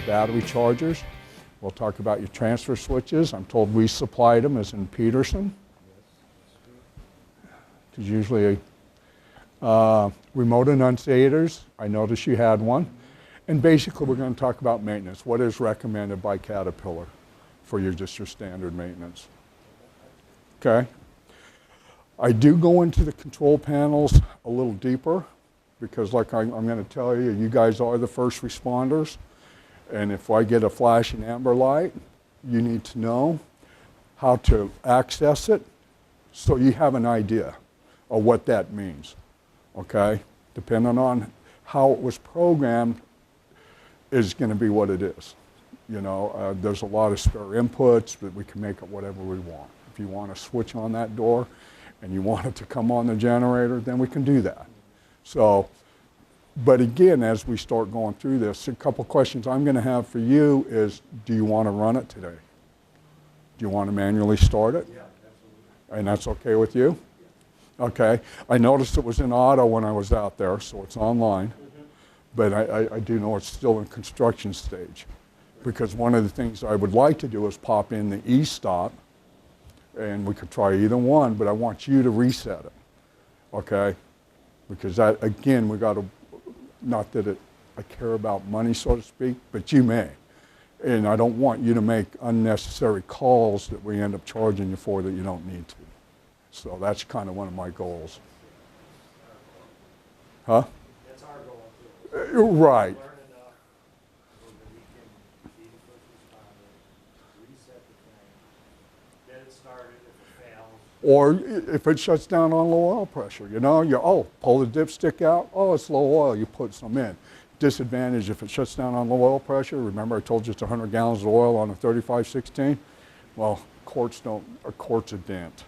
battery chargers. We'll talk about your transfer switches. I'm told we supplied them, as in Peterson. There's usually remote enunciators. I noticed you had one. And basically, we're going to talk about maintenance. What is recommended by Caterpillar for just your standard maintenance? Okay. I do go into the control panels a little deeper because, like I'm going to tell you, you guys are the first responders. And if I get a flashing amber light, you need to know how to access it so you have an idea of what that means, okay? Depending on how it was programmed is going to be what it is. You know, there's a lot of spare inputs, but we can make it whatever we want. If you want to switch on that door and you want it to come on the generator, then we can do that. So, but again, as we start going through this, a couple questions I'm going to have for you is, do you want to run it today? Do you want to manually start it? Yeah, absolutely. And that's okay with you? Yeah. Okay. I noticed it was in auto when I was out there, so it's online. But I do know it's still in construction stage. Because one of the things I would like to do is pop in the e-stop, and we could try either one, but I want you to reset it, okay? Because that, again, we got to, not that I care about money, so to speak, but you may. And I don't want you to make unnecessary calls that we end up charging you for that you don't need to. So that's kind of one of my goals. Huh? That's our goal, too. Right. Learn enough so that we can be the first responder, reset the thing, get it started if it fails. Or if it shuts down on low oil pressure, you know, pull the dipstick out, it's low oil, you put some in. Disadvantage if it shuts down on low oil pressure, remember I told you it's 100 gallons of oil on a 3516? Well, quart's a dent.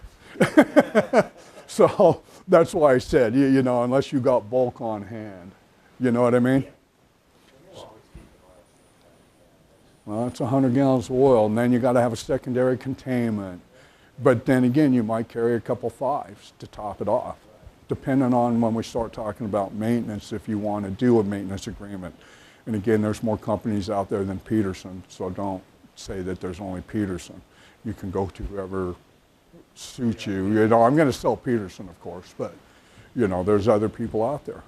So that's why I said, you know, unless you got bulk on hand, you know what I mean? Well, it's 100 gallons of oil, and then you got to have a secondary containment. But then again, you might carry a couple fives to top it off, depending on when we start talking about maintenance, if you want to do a maintenance agreement. And again, there's more companies out there than Peterson, so don't say that there's only Peterson. You can go to whoever suits you. You know, I'm going to sell Peterson, of course, but, you know, there's other people out there,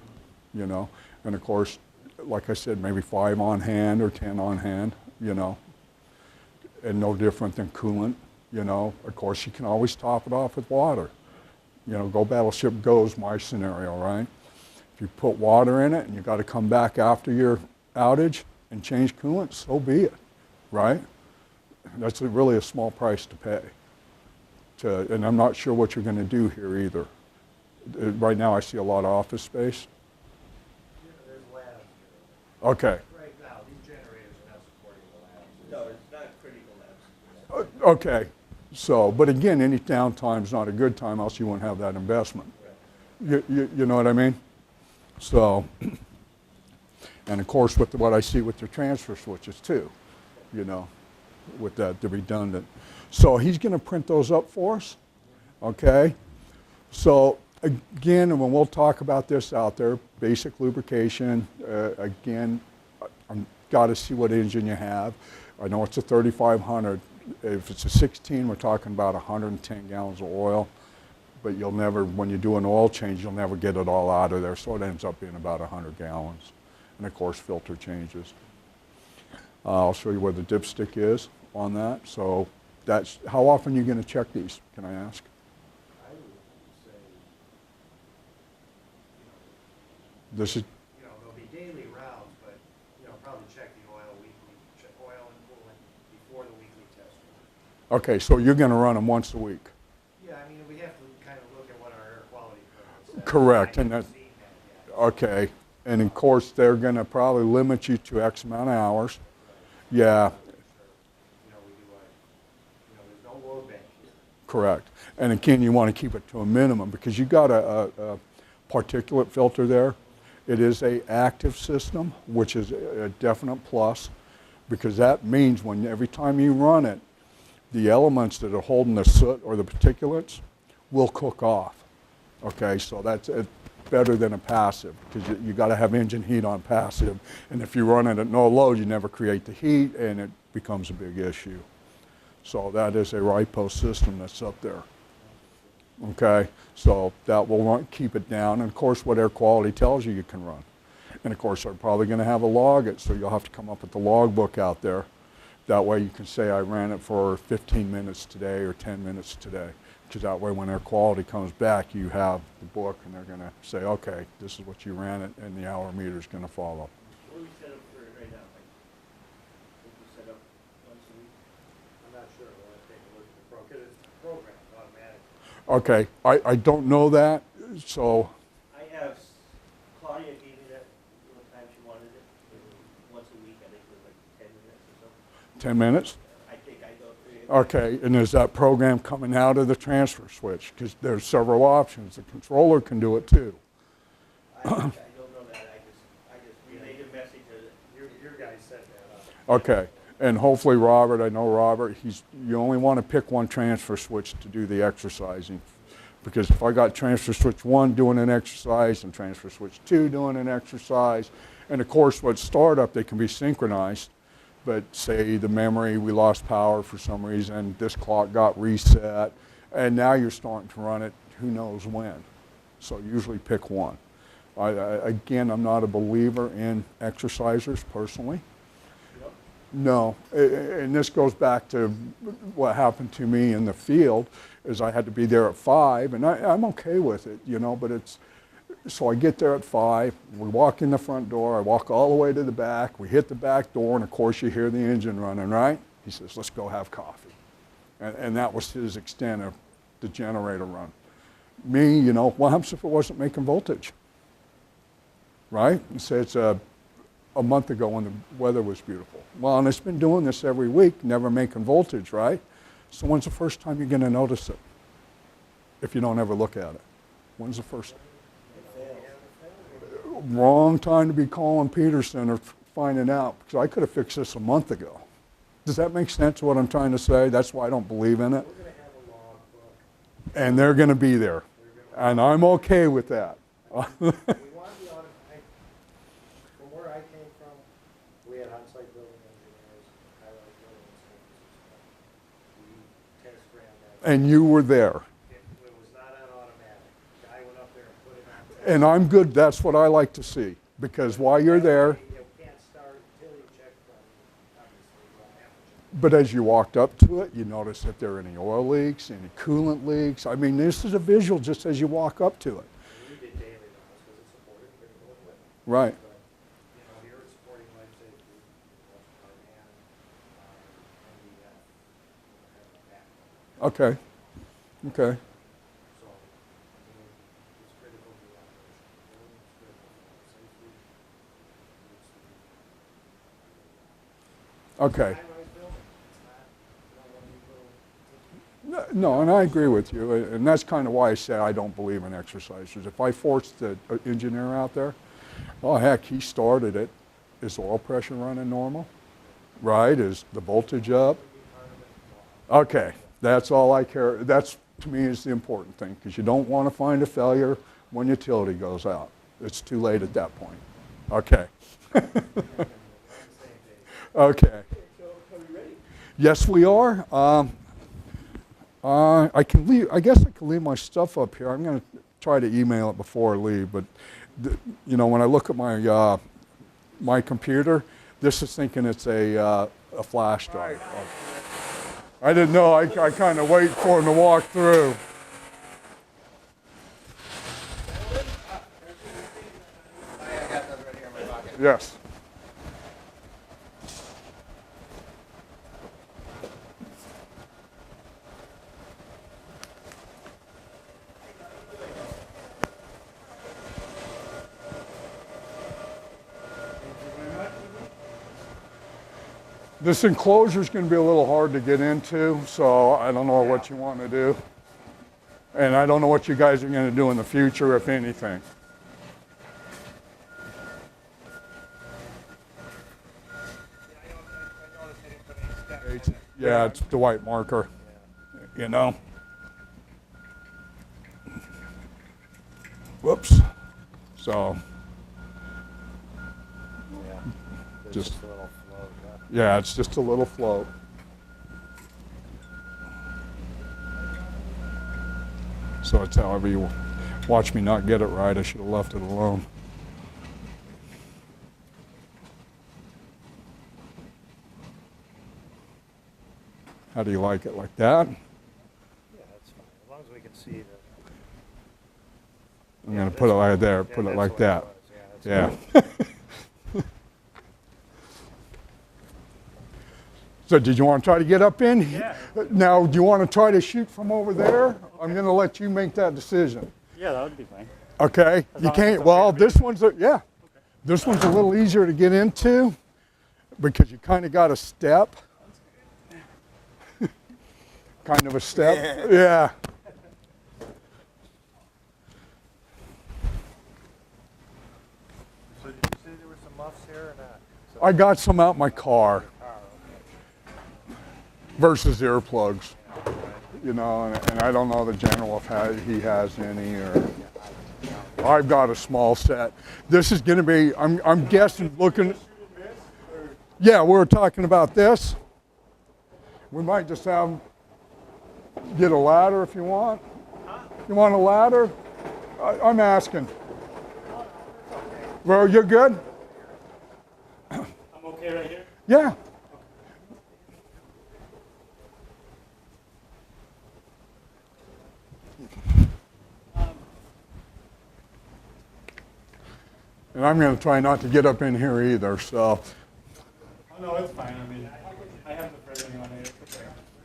you know. And of course, like I said, maybe 5 on hand or 10 on hand, you know, and no different than coolant, you know. Of course, you can always top it off with water. You know, go Battleship Go's my scenario, right? If you put water in it and you got to come back after your outage and change coolant, so be it, right? That's really a small price to pay. And I'm not sure what you're going to do here either. Right now I see a lot of office space. Yeah, there's labs. Okay. Right now, these generators are not supporting the labs. No, it's not critical labs. Okay. So, but again, any downtime's not a good time, else you won't have that investment. You know what I mean? So, and of course with what I see with your transfer switches too, you know, with that, the redundant. So he's going to print those up for us, okay? So again, and when we'll talk about this out there, basic lubrication, again, I've got to see what engine you have. I know it's a 3500. If it's a 16, we're talking about 110 gallons of oil, but you'll never, when you do an oil change, you'll never get it all out of there, so it ends up being about 100 gallons. And of course, filter changes. I'll show you where the dipstick is on that. So that's, how often are you going to check these, can I ask? I would say, This is, you know, there'll be daily rounds, but, you know, probably check the oil weekly, check oil and coolant before the weekly test. okay, so you're going to run them once a week. Yeah, I mean, we have to kind of look at what our air quality permit says. Correct, I and haven't that- seen that yet. Okay, and of course, they're going to probably limit you to X amount of hours. Yeah, You know, we do you know, there's no load bank here. correct. And again, you want to keep it to a minimum because you got a particulate filter there. It is a active system, which is a definite plus, because that means when every time you run it, the elements that are holding the soot or the particulates will cook off. Okay, so that's it. better than a passive because you got to have engine heat on passive. And if you run it at no load, you never create the heat and it becomes a big issue. So that is a RIPO system that's up there. Okay, so that will keep it down. And of course, what air quality tells you can run. And of course, they're probably going to have a log it, so you'll have to come up with the log book out there. That way you can say I ran it for 15 minutes today or 10 minutes today. Because that way when air quality comes back, you have the book and they're going to say, okay, this is what you ran it, and the hour meter is going to follow. What do we set up for it right now? Like, what do we set up once a week? I'm not sure, we'll have to take a look at the program, because it's programmed automatically. Okay, I don't know that, so I have, Claudia gave me that little time she wanted it. It was once a week, I think it was like 10 minutes or so. 10 minutes? I think I don't. Okay, and is that program coming out of the transfer switch? Because there's several options. The controller can do it too. I don't know that. I just relayed a message that Your guy set that up. Okay, and hopefully Robert, I know Robert, you only want to pick one transfer switch to do the exercising. Because if I got transfer switch 1 doing an exercise and transfer switch 2 doing an exercise, and of course with startup they can be synchronized, but say the memory, we lost power for some reason, this clock got reset, and now you're starting to run it who knows when. So usually pick one. Again, I'm not a believer in exercisers personally. No, and this goes back to what happened to me in the field, is I had to be there at 5, and I'm okay with it, you know, but so I get there at 5, we walk in the front door, I walk all the way to the back, we hit the back door, and of course you hear the engine running, right? He says, let's go have coffee. And that was his extent of the generator run. Me, you know, what happens if it wasn't making voltage? Right? And say it's a month ago when the weather was beautiful. Well, and it's been doing this every week, never making voltage, right? So when's the first time you're going to notice it? If you don't ever look at it. When's the first? Wrong time to be calling Peterson or finding out, because I could have fixed this a month ago. Does that make sense what I'm trying to say? That's why I don't believe in it. We're going to have a log book. And they're going to be there. And I'm okay with that. We want the automatic. From where I came from, we had on-site building engineers, highlight building inspectors. We test ran that. And you were there. It was not on automatic. Guy went up there and put it on. And I'm good. That's what I like to see. Because while you're there, You can't start until you check from, obviously, you don't have to check. but as you walked up to it, you notice if there are any oil leaks, any coolant leaks. I mean, this is a visual just as you walk up to it. We did daily rounds because it supported critical equipment. Right. But, you know, here it's supporting life safety, by hand, NDF, back. Okay. Okay. So, I mean, it's critical to the operation of the building, it's critical to the safety. Okay. High-rise building, it's not, you don't want to be little. No, and I agree with you. And that's kind of why I say I don't believe in exercisers. If I forced the engineer out there, oh, heck, he started it. Is oil pressure running normal? Right? Is the voltage up? Okay. That's all I care. That's, to me, is the important thing, because you don't want to find a failure when utility goes out. It's too late at that point. Okay. Okay. So, are we ready? Yes, we are. I can leave. I guess I can leave my stuff up here. I'm going to try to email it before I leave. But you know, when I look at my my computer, this is thinking it's a flash drive. I didn't know. I kind of wait for him to walk through. I got those right here in my pocket. Yes. This enclosure is going to be a little hard to get into, so I don't know what you want to do. And I don't know what you guys are going to do in the future, if anything. Yeah, it's the white marker, you know. Whoops. So, Yeah. It's Just- just a little float, huh? yeah, it's just a little float. So it's however you watch me not get it right. I should have left it alone. How do you like it? Like that? Yeah, that's fine, as long as we can see the. I'm Yeah, going to that's put it like fine. there, Yeah, put it that's like what that. was. Yeah, that's Yeah. So did you want to try to get up in? Yeah. Now, do you want to try to shoot from over there? I'm going to let you make that decision. Yeah, that would be fine. Okay? As You long as can't, it's okay well, with you. this one's, yeah. This one's a little easier to get into because you kind of got a step. Kind of a step. Yeah. So did you say there were some muffs here or not? So I got some out my car okay. versus earplugs. You know, and I don't know the general if he has any or. I've got a small set. This is going to be, I'm guessing, looking. Yeah, we're talking about this. We might just get a ladder if you want. You want a ladder? I'm asking. Well, you're good? I'm okay right here? Yeah. And I'm going to try not to get up in here either, so. Oh, no, it's fine. I mean, I have the president on it.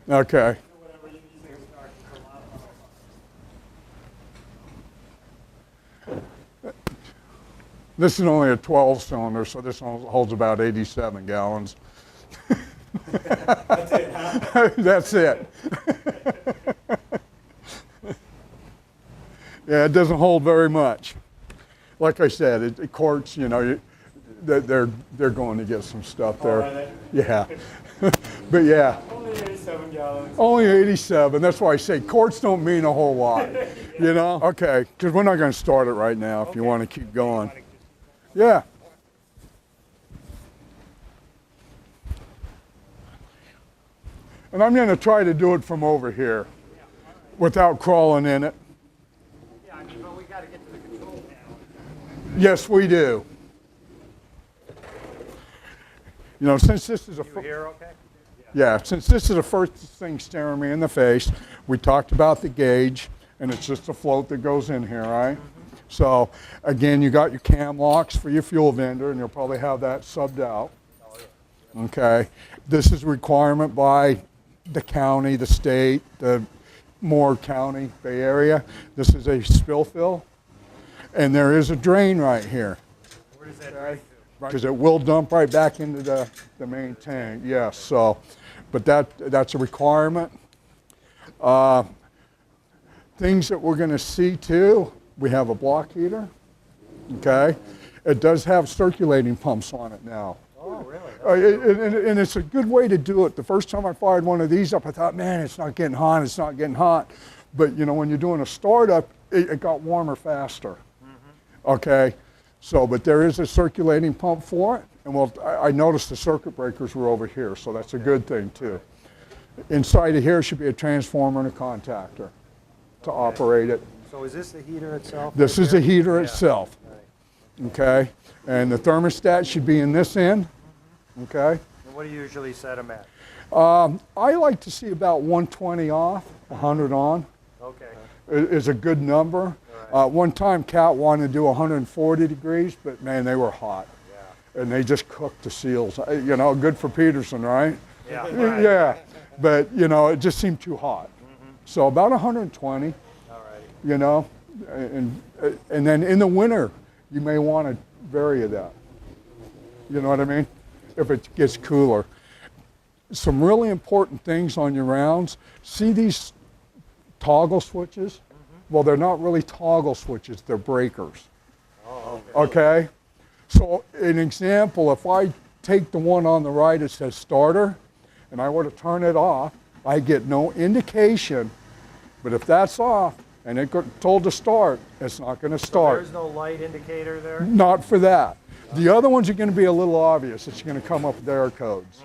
Okay. Whatever you use to start to come out. This is only a 12 cylinder, so this one holds about 87 gallons. That's it, huh? That's it. Yeah, it doesn't hold very much. Like I said, it courts, you know, they're going to get some stuff there. Are they? Yeah. But yeah, Only 87 gallons. only 87. That's why I say courts don't mean a whole lot, you know? Okay, because we're not going to start it right now if you want to keep going. Yeah. And I'm going to try to do it from over here without crawling in it. Yeah, I mean, but we gotta get to the control panel. Yes, we do. You know, since this is a You hear okay? yeah, since this is the first thing staring me in the face, we talked about the gauge, and it's just a float that goes in here, right? So again, you got your cam locks for your fuel vendor, and you'll probably have that subbed out. Oh, yeah. Okay, this is a requirement by the county, the state, the Moore County, Bay Area. This is a spill fill, and there is a drain right here. Where does that drain to? Because it will dump right back into the main tank, yes. So, but that's a requirement. Things that we're going to see too, we have a block heater, okay? It does have circulating pumps on it now. Oh, really? And it's a good way to do it. The first time I fired one of these up, I thought, man, it's not getting hot, it's not getting hot. But you know, when you're doing a startup, it got warmer faster, okay? So, but there is a circulating pump for it. And well, I noticed the circuit breakers were over here, so that's a good thing too. Inside of here should be a transformer and a contactor to operate it. So is this the heater itself? This right is the here? heater Yeah. itself, Right. okay? And the thermostat should be in this end, okay? And what do you usually set them at? I like to see about 120 off, 100 on Okay. is a good number. One time Cat wanted to do 140 degrees, but man, they were hot. Yeah. And they just cooked the seals. You know, good for Peterson, right? Yeah. Right. Yeah, but you know, it just seemed too hot. So about 120, All right. you know, and then in the winter, you may want to vary that. You know what I mean? If it gets cooler. Some really important things on your rounds. See these toggle switches? Well, they're not really toggle switches, they're breakers. Oh, okay. Okay? So an example, if I take the one on the right, it says starter, and I were to turn it off, I get no indication, but if that's off, and it got told to start, it's not going to So start. there's no light indicator there? Not for that. The other ones are going to be a little obvious. It's going to come up with error codes.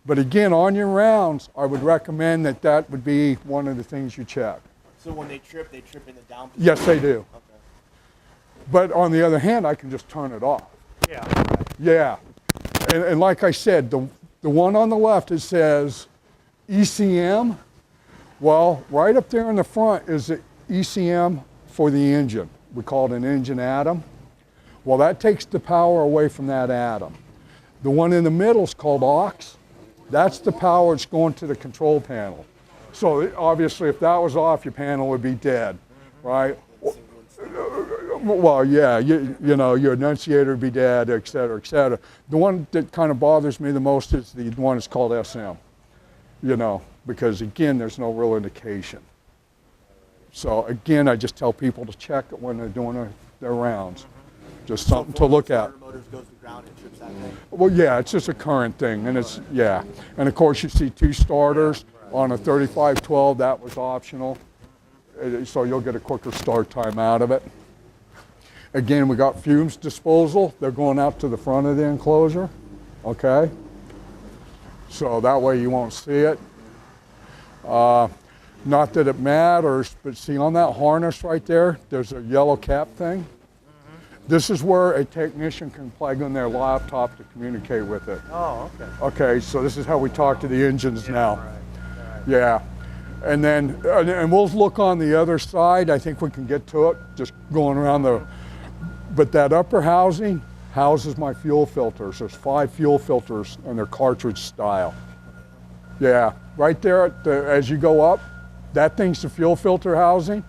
But again, on your rounds, I would recommend that that would be one of the things you check. So when they trip in the down position? Yes, they do. Okay. But on the other hand, I can just turn it off. Yeah. Yeah. And like I said, the one on the left, it says ECM. Well, right up there in the front is the ECM for the engine. We call it an engine atom. Well, that takes the power away from that atom. The one in the middle is called aux. That's the power that's going to the control panel. So obviously, if that was off, your panel would be dead, right? Well, yeah, you know, your annunciator would be dead, et cetera, et cetera. The one that kind of bothers me the most is the one that's called SM, you know, because again, there's no real indication. So again, I just tell people to check it when they're doing their rounds. Just something to look at. Motors goes to ground and trips that thing. Well, yeah, it's just a current thing, and it's, yeah. And of course, you see 2 starters on a 3512, that was optional. So you'll get a quicker start time out of it. Again, we got fumes disposal. They're going out to the front of the enclosure, okay? So that way you won't see it. Not that it matters, but see on that harness right there, there's a yellow cap thing. This is where a technician can plug in their laptop to communicate with it. Oh, okay. Okay, so this is how we talk to the engines now. Right. Yeah. And then, and we'll look on the other side. I think we can get to it, just going around the, but that upper housing houses my fuel filters. There's 5 fuel filters and they're cartridge style. Yeah, right there as you go up, that thing's the fuel filter housing.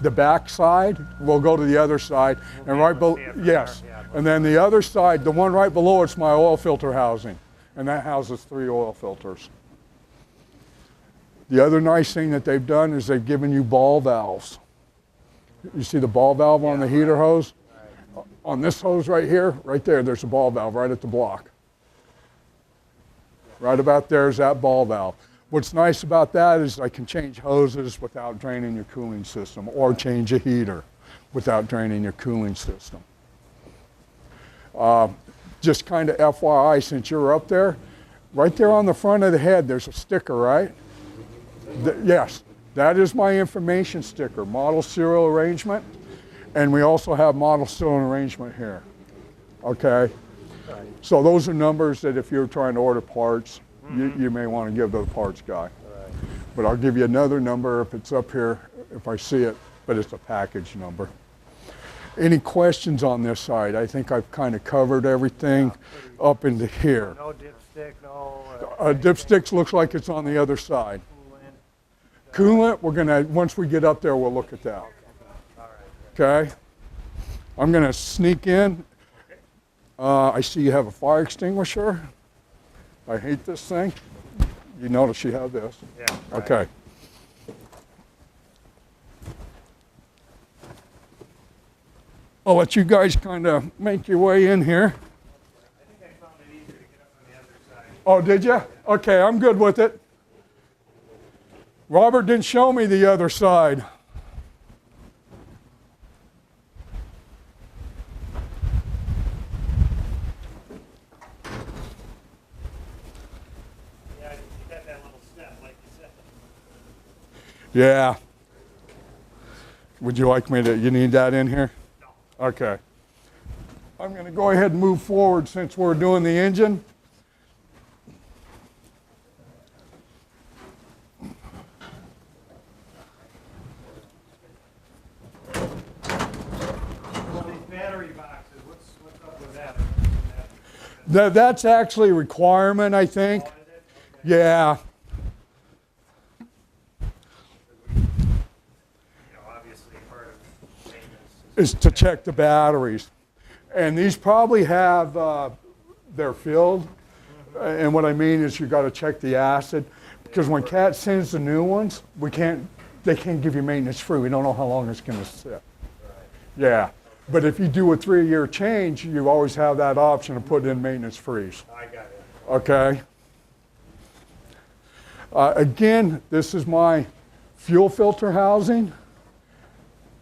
The back side, we'll go to the other side, and right below, yes. And then the other side, the one right below it's my oil filter housing, and that houses 3 oil filters. The other nice thing that they've done is they've given you ball valves. You see the ball valve on the heater hose? On this hose right here, right there, there's a ball valve right at the block. Right about there is that ball valve. What's nice about that is I can change hoses without draining your cooling system, or change a heater without draining your cooling system. Just kind of FYI, since you're up there, right there on the front of the head, there's a sticker, right? Yes, that is my information sticker, model serial arrangement, and we also have model serial arrangement here, okay? So those are numbers that if you're trying to order parts, you may want to give to the parts guy. But I'll give you another number if it's up here, if I see it, but it's a package number. Any questions on this side? I think I've kind of covered everything up into here. No dipstick, no... Dipsticks looks like it's on the other side. Coolant, we're gonna, once we get up there, we'll look at that. Okay? I'm gonna sneak in. I see you have a fire extinguisher. I hate this thing. You notice you have this. Yeah. Okay. I'll let you guys kind of make your way in here. I think I found it easier to get up on the other side. Oh, did you? Okay, I'm good with it. Robert didn't show me the other side. Yeah, you got that little step, like you said. Yeah. Would you like me to, you need that in here? No. Okay. I'm going to go ahead and move forward since we're doing the engine. That's actually a requirement, I think. Yeah. Obviously, part of maintenance Is to check the batteries. And these probably have their filled. And what I mean is you got to check the acid. Because when CAT sends the new ones, they can't give you maintenance free. We don't know how long it's going to sit. Right. Yeah. But if you do a 3-year change, you always have that option to put in maintenance freeze. I got it. Okay. Again, this is my fuel filter housing.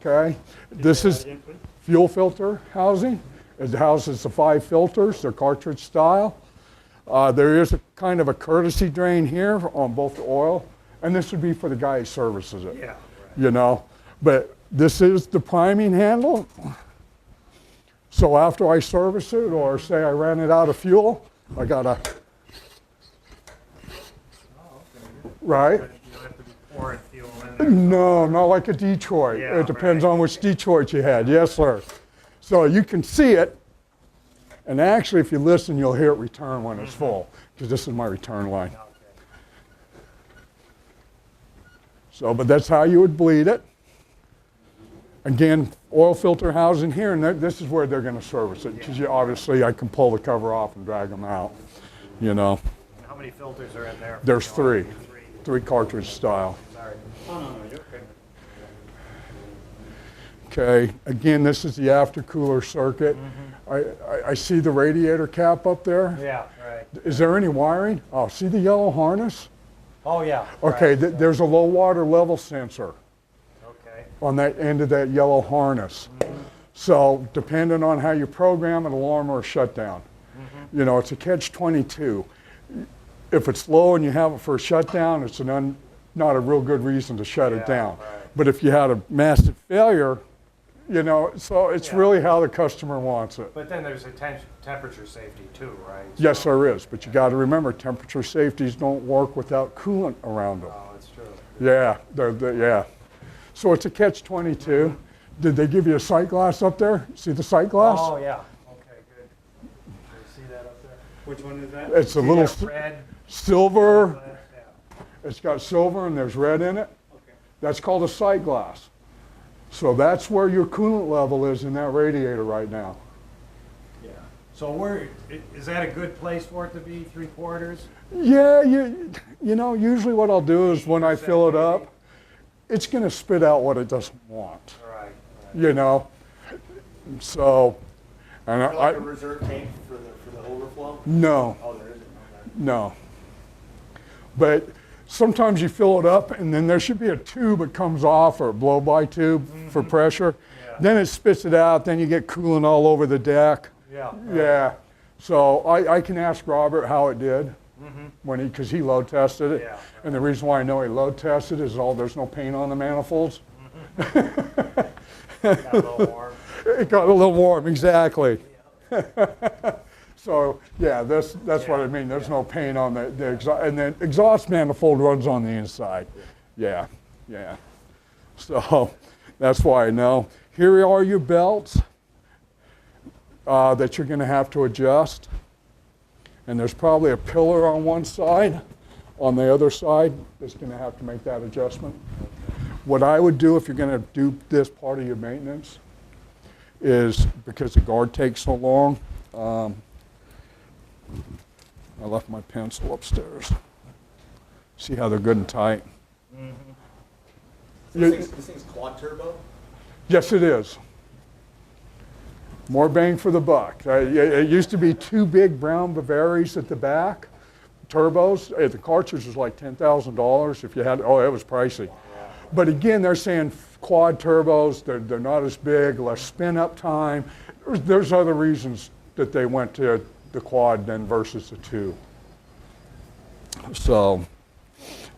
Okay, this is fuel filter housing. It houses the 5 filters. They're cartridge style. There is a kind of a courtesy drain here on both the oil, and this would be for the guy who services it. Yeah, right. You know, but this is the priming handle. So after I service it, or say I ran it out of fuel, I gotta, right? You don't have to be pouring fuel in there. No, not like a Detroit. Yeah, It depends right. on which Detroit you had. Yes, sir. So you can see it, and actually, if you listen, you'll hear it return when it's full, because this is my return line. Okay. So, but that's how you would bleed it. Again, oil filter housing here, and this is where they're going to service it, because obviously I can pull the cover off and drag them out. You know, And how many filters are in there? there's 3, Three. 3 cartridge style. Sorry. Oh, no, you're okay. Okay, again, this is the aftercooler circuit. I see the radiator cap up there. Yeah, right. Is there any wiring? Oh, see the yellow harness? Oh, yeah. Okay, right. there's a low water level sensor Okay. on that end of that yellow harness. So depending on how you program an alarm or a shutdown, you know, it's a catch-22. If it's low and you have it for a shutdown, it's not a real good reason to shut it Yeah, down. right. But if you had a massive failure, you know, so it's Yeah. really how the customer wants it. But then there's a temperature safety too, right? Yes, there is, but you got to remember, temperature safeties don't work without coolant around them. Oh, that's true. Yeah, yeah. So it's a catch-22. Did they give you a sight glass up there? See the sight glass? Oh, yeah. Okay, good. You see that up there? Which one is that? It's a See little that red silver. glass? Yeah. It's got silver and there's red in it. Okay. That's called a sight glass. So that's where your coolant level is in that radiator right now. Yeah. So is that a good place for it to be, 3/4? Yeah, you know, usually what I'll do is when I fill it up, it's going to spit out what it doesn't want, Right. you know. So, and Is there like a reserve tank for the overflow? no, Oh, there isn't. Okay. no. But sometimes you fill it up and then there should be a tube that comes off, or a blow-by tube for pressure. Yeah. Then it spits it out, then you get coolant all over the deck. Yeah. Yeah. So I can ask Robert how it did when because he load tested it. Yeah. And the reason why I know he load tested is there's no paint on the manifolds. Got a little warm. It got a little warm, exactly. So yeah, that's what I mean. There's no paint on the exhaust, and the exhaust manifold runs on the inside. Yeah, yeah. So that's why I know. Here are your belts that you're going to have to adjust. And there's probably a pillar on one side. On the other side, that's going to have to make that adjustment. What I would do if you're going to do this part of your maintenance is, because the guard takes so long, I left my pencil upstairs. See how they're good and tight? This thing's quad turbo? Yes, it is. More bang for the buck. It used to be 2 big brown Bavaris at the back, turbos. The cartridge was like $10,000 if you had. Oh, it was pricey. But again, they're saying quad turbos. They're not as big, less spin up time. There's other reasons that they went to the quad then versus the 2. So,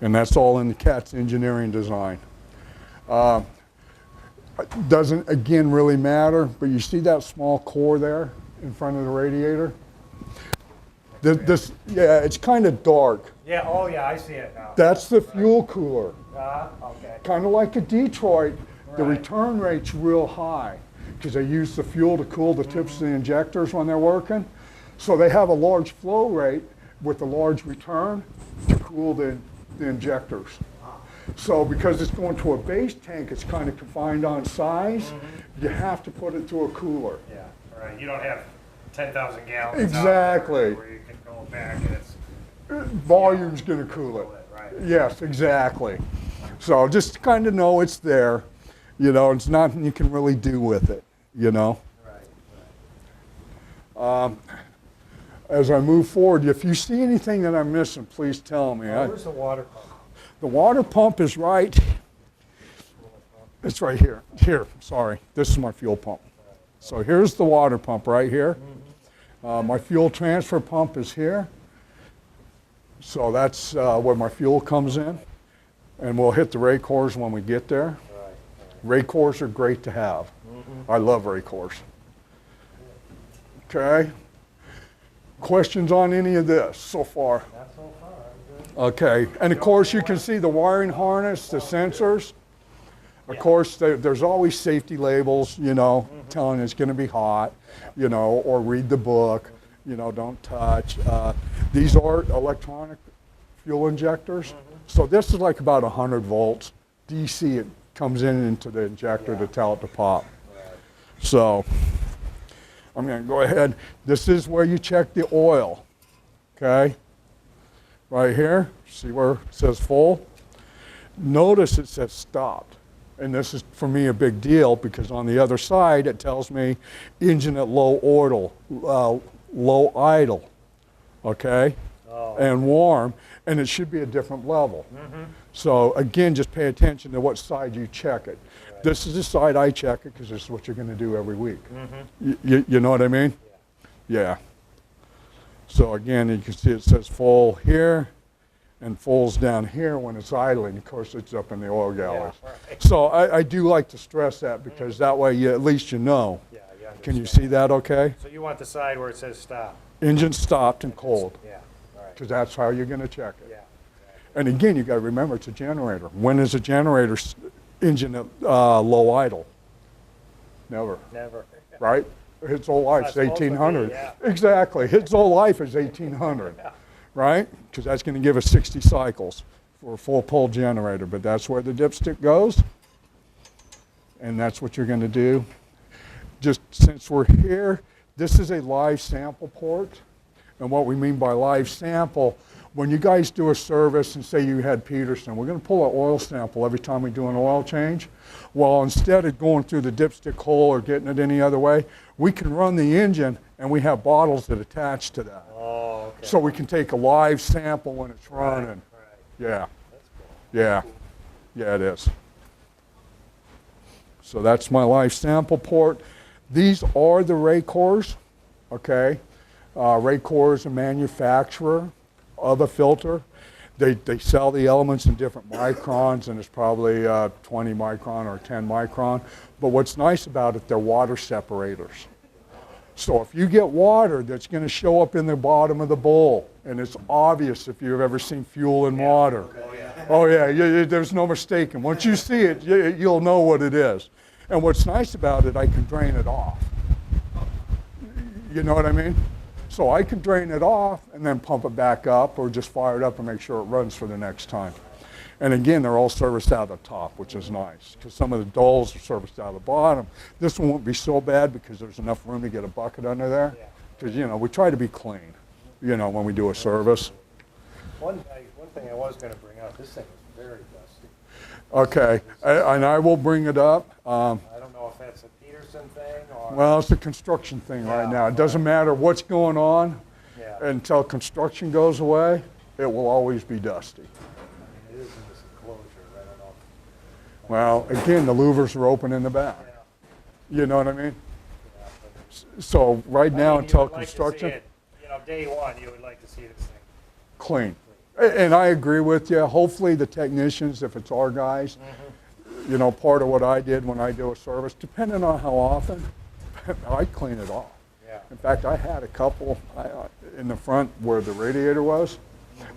and that's all in the CAT's engineering design. Doesn't, again, really matter, but you see that small core there in front of the radiator? Yeah, it's kind of dark. Yeah, oh yeah, I see it now. That's the fuel cooler. Okay. Kind of like a Detroit, the Right. return rate's real high because they use the fuel to cool the tips of the injectors when they're working. So they have a large flow rate with a large return to cool the injectors. So because it's going to a base tank, it's kind of confined on size. You have to put it to a cooler. Yeah, right. You don't have 10,000 gallons. out Exactly. there where you can go back and it's Volume's going to cool it. right. Yes, exactly. So just kind of know it's there. You know, it's nothing you can really do with it, you know. Right. As I move forward, if you see anything that I'm missing, please tell me. Where's the water pump? The water pump is right It's right here. Here, sorry. This is my fuel pump. So here's the water pump right here. My fuel transfer pump is here. So that's where my fuel comes in. And we'll hit the ray cores when we get there. Ray cores are great to have. I love ray cores. Okay. Questions on any of this so far? Not so far, I'm good. Okay. And of course you can see the wiring harness, the sensors. Of course, there's always safety labels, you know, telling it's going to be hot, you know, or read the book, you know, don't touch. These are electronic fuel injectors. So this is like about 100 volts. DC, it comes in into the injector to tell it to pop. So I'm going to go ahead. This is where you check the oil, okay? Right here, see where it says full? Notice it says stopped. And this is, for me, a big deal because on the other side, it tells me engine at low idle, okay? And warm, and it should be a different level. So again, just pay attention to what side you check it. This is the side I check it because this is what you're going to do every week. You know what I mean? Yeah. So again, you can see it says full here and full's down here when it's idling. Of course, it's up in the oil galleries. So I do like to stress that because that way you, at least you know. Yeah, Can you see that okay? So you want the side where it says stop? Engine stopped and cold. Yeah, all right. Because that's how you're going to check it. Yeah. And again, you got to remember it's a generator. When is a generator engine at low idle? Never, Never. right? Its whole life is Not supposed to be, 1800. yeah. Exactly. Its whole life is 1800, right? Because that's going to give us 60 cycles for a full pull generator. But that's where the dipstick goes, and that's what you're going to do. Just since we're here, this is a live sample port. And what we mean by live sample, when you guys do a service and say you had Peterson, we're going to pull an oil sample every time we do an oil change. Well, instead of going through the dipstick hole or getting it any other way, we can run the engine and we have bottles that attach to that. Oh, okay. So we can take a live sample when it's running. Right. Yeah, That's cool. yeah, yeah it is. So that's my live sample port. These are the ray cores, okay? Ray Core is a manufacturer of a filter. They sell the elements in different microns, and it's probably 20 micron or 10 micron. But what's nice about it, they're water separators. So if you get water that's going to show up in the bottom of the bowl, and it's obvious if you've ever seen fuel in water. Oh yeah, there's no mistaking. Once you see it, you'll know what it is. And what's nice about it, I can drain it off. You know what I mean? So I can drain it off and then pump it back up or just fire it up and make sure it runs for the next time. And again, they're all serviced out of the top, which is nice, because some of the dulls are serviced out of the bottom. This one won't be so bad because there's enough room to get a bucket under there. Because, you know, we try to be clean, you know, when we do a service. One thing I was going to bring up, this thing is very dusty. Okay, and I will bring it up. I don't know if that's a Peterson thing or... Well, it's a construction thing right now. It doesn't matter what's going on until construction goes away, it will always be dusty. I mean, it is in this enclosure, I don't know. Well, again, the louvers are open in the back. You know what I mean? Yeah, but So right now I mean, you until would like to see construction, it, you know, day one, you would like to see this thing. clean. And I agree with you. Hopefully the technicians, if it's our guys, you know, part of what I did when I do a service, depending on how often, I clean it off. Yeah. In fact, I had a couple in the front where the radiator was.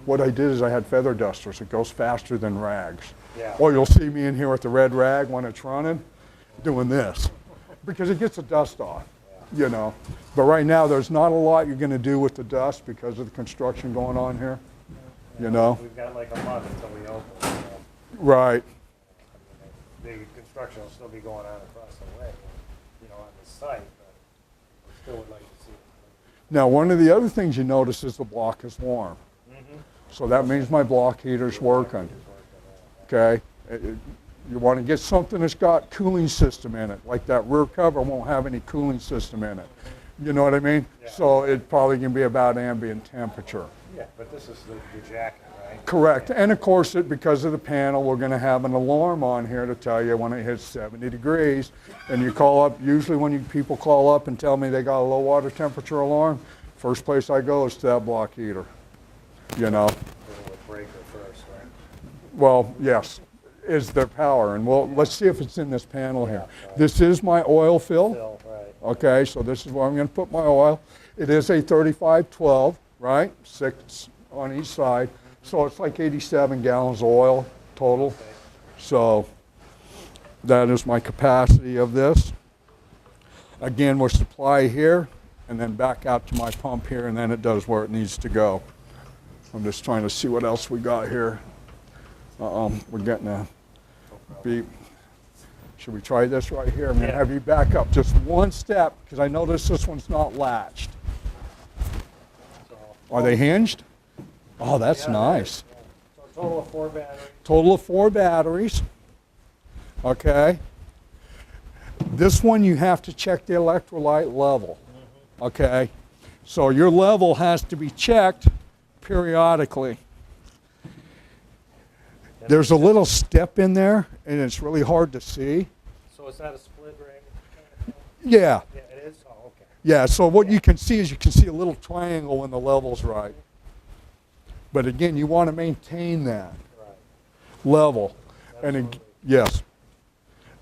What I did is I had feather dusters. It goes faster than rags. Yeah. Or you'll see me in here with the red rag when it's running, doing this, because it gets the dust off, you know. But right now, there's not a lot you're going to do with the dust because of the construction going on here, you know. We've got like a month until we open. You know. Right. I mean, the construction will still be going on across the way, you know, on the site, but still would like to see it. Now, one of the other things you notice is the block is warm. So that means my block heater's working, okay? You want to get something that's got cooling system in it, like that rear cover won't have any cooling system in it. You know what I mean? Yeah. So it probably can be about ambient temperature. Yeah, but this is the jacket, right? Correct. And of course, because of the panel, we're going to have an alarm on here to tell you when it hits 70 degrees. And you call up, usually when people call up and tell me they got a low water temperature alarm, first place I go is to that block heater, you know. Little breaker first, right? Well, yes, is their power. And let's see if it's in this panel here. This is my oil fill. Fill, right. Okay, so this is where I'm going to put my oil. It is a 3512, right? 6 on each side. So it's like 87 gallons of oil total. Okay. So that is my capacity of this. Again, we're supply here and then back out to my pump here, and then it does where it needs to go. I'm just trying to see what else we got here. We're getting a beep. Should we try this right here? I'm going to have you back up just one step because I notice this one's not latched. Are they hinged? Oh, that's nice. So a total of 4 batteries. Total of 4 batteries. Okay. This one you have to check the electrolyte level. Okay. So your level has to be checked periodically. There's a little step in there and it's really hard to see. So is that a split ring? Yeah. Yeah, it is? Oh, okay. Yeah, so what you can see is you can see a little triangle when the level's right. But again, you want to maintain that Right. level. And Absolutely. yes.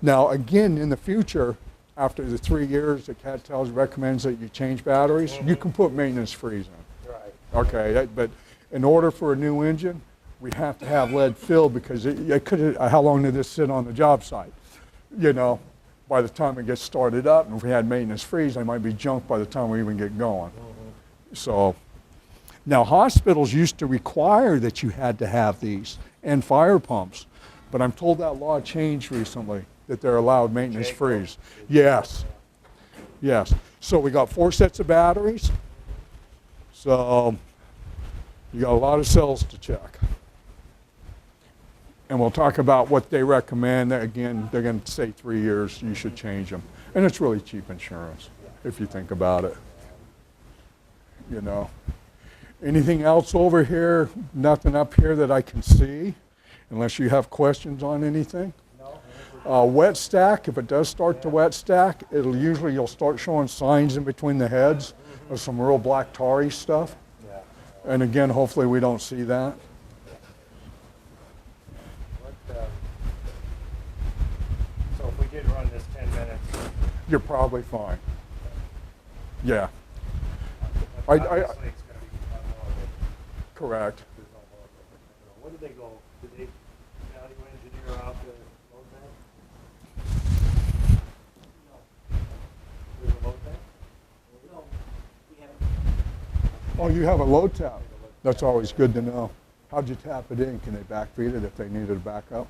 Now again, in the future, after the 3 years that CAT recommends that you change batteries, you can put maintenance freeze in. Right. Okay, but in order for a new engine, we have to have lead filled because it could. How long did this sit on the job site? You know, by the time it gets started up, and if we had maintenance freeze, they might be junk by the time we even get going. So, now hospitals used to require that you had to have these and fire pumps, but I'm told that law changed recently that they're allowed maintenance freeze. Yes, yes. So we got 4 sets of batteries. So you got a lot of cells to check. And we'll talk about what they recommend. Again, they're going to say 3 years, you should change them. And it's really cheap insurance, if you think about it. You know. Anything else over here? Nothing up here that I can see, unless you have questions on anything. No? Wet stack, if it does start to wet stack, you'll start showing signs in between the heads of some real black tarry stuff. Yeah. And again, hopefully we don't see that. So if we did run this 10 minutes, You're probably fine. Yeah, obviously it's going to be unloaded. correct. There's no load. Where did they go? Did they value engineer out the load bank? No. There's a load bank? No, we haven't. Oh, you have a load tap. That's always good to know. How'd you tap it in? Can they backfeed it if they needed a backup?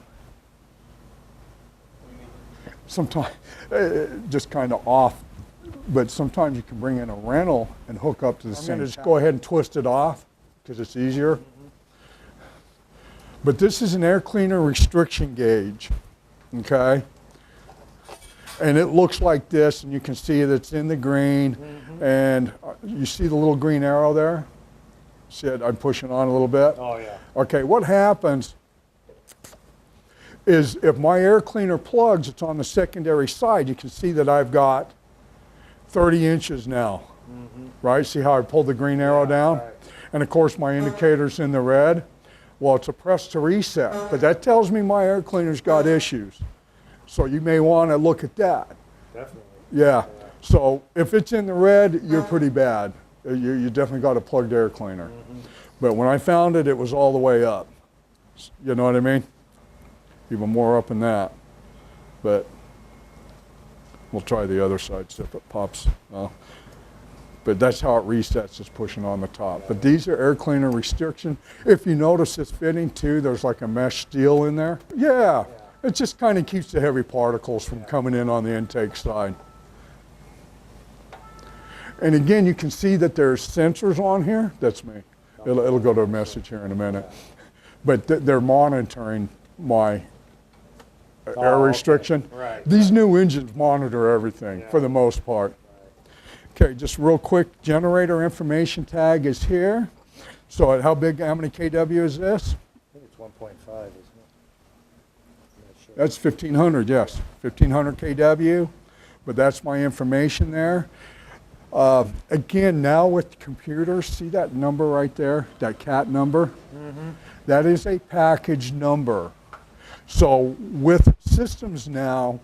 Sometimes, just kind of off, but sometimes you can bring in a rental and hook up to the same. Just go ahead and twist it off because it's easier. But this is an air cleaner restriction gauge, okay? And it looks like this, and you can see that it's in the green, and you see the little green arrow there? See it? I'm pushing on a little bit. Oh, yeah. Okay, what happens is if my air cleaner plugs, it's on the secondary side, you can see that I've got 30 inches now, right? See how I pulled the green arrow down? right. And of course my indicator's in the red. Well, it's a press to reset, but that tells me my air cleaner's got issues. So you may want to look at that. Definitely. Yeah, so if it's in the red, you're pretty bad. You definitely got a plugged air cleaner. But when I found it, it was all the way up. You know what I mean? Even more up than that. But we'll try the other side, see if it pops. But that's how it resets, is pushing on the top. But these are air cleaner restriction. If you notice this fitting too, there's like a mesh steel in there. Yeah, it just kind of keeps the heavy particles from coming in on the intake side. And again, you can see that there's sensors on here. That's me. It'll go to a message here in a minute. But they're monitoring my air okay. restriction. Right. These new engines monitor everything for the most part. Okay, just real quick, generator information tag is here. So how many kW is this? I think it's 1.5, isn't it? I'm not sure. That's 1500, yes, 1500 kW, but that's my information there. Again, now with computers, see that number right there, that CAT number? That is a package number. So with systems now,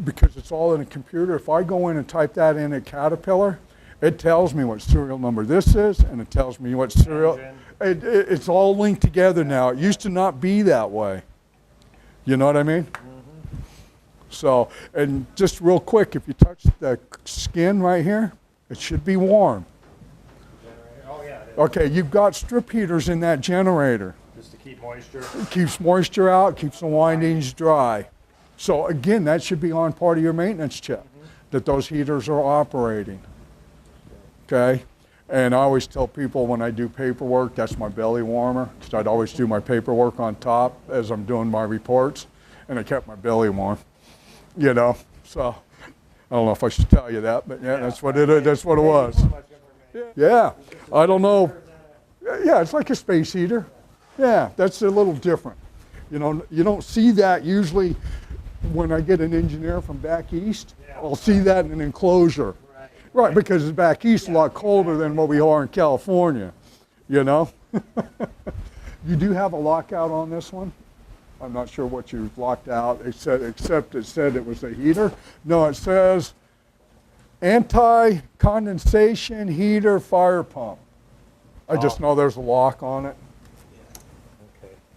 because it's all in a computer, if I go in and type that in at Caterpillar, it tells me what serial number this is, and it tells me what serial, it's all linked together now. It used to not be that way. You know what I mean? So, and just real quick, if you touch the skin right here, it should be warm. Oh, yeah, it is. Okay, you've got strip heaters in that generator. Just to keep moisture. It keeps moisture out, keeps the windings dry. So again, that should be on part of your maintenance check, that those heaters are operating. Okay? And I always tell people when I do paperwork, that's my belly warmer, because I'd always do my paperwork on top as I'm doing my reports, and it kept my belly warm. You know, so I don't know if I should tell you that, but yeah, that's what it is. That's what it was. Yeah, I don't know. Yeah, it's like a space heater. Yeah, that's a little different. You know, you don't see that usually when I get an engineer from back east. I'll see that in an enclosure. Right, because back east a lot colder than what we are in California. You know. You do have a lockout on this one. I'm not sure what you've locked out, except it said it was a heater. No, it says anti-condensation heater fire pump. I just know there's a lock on it.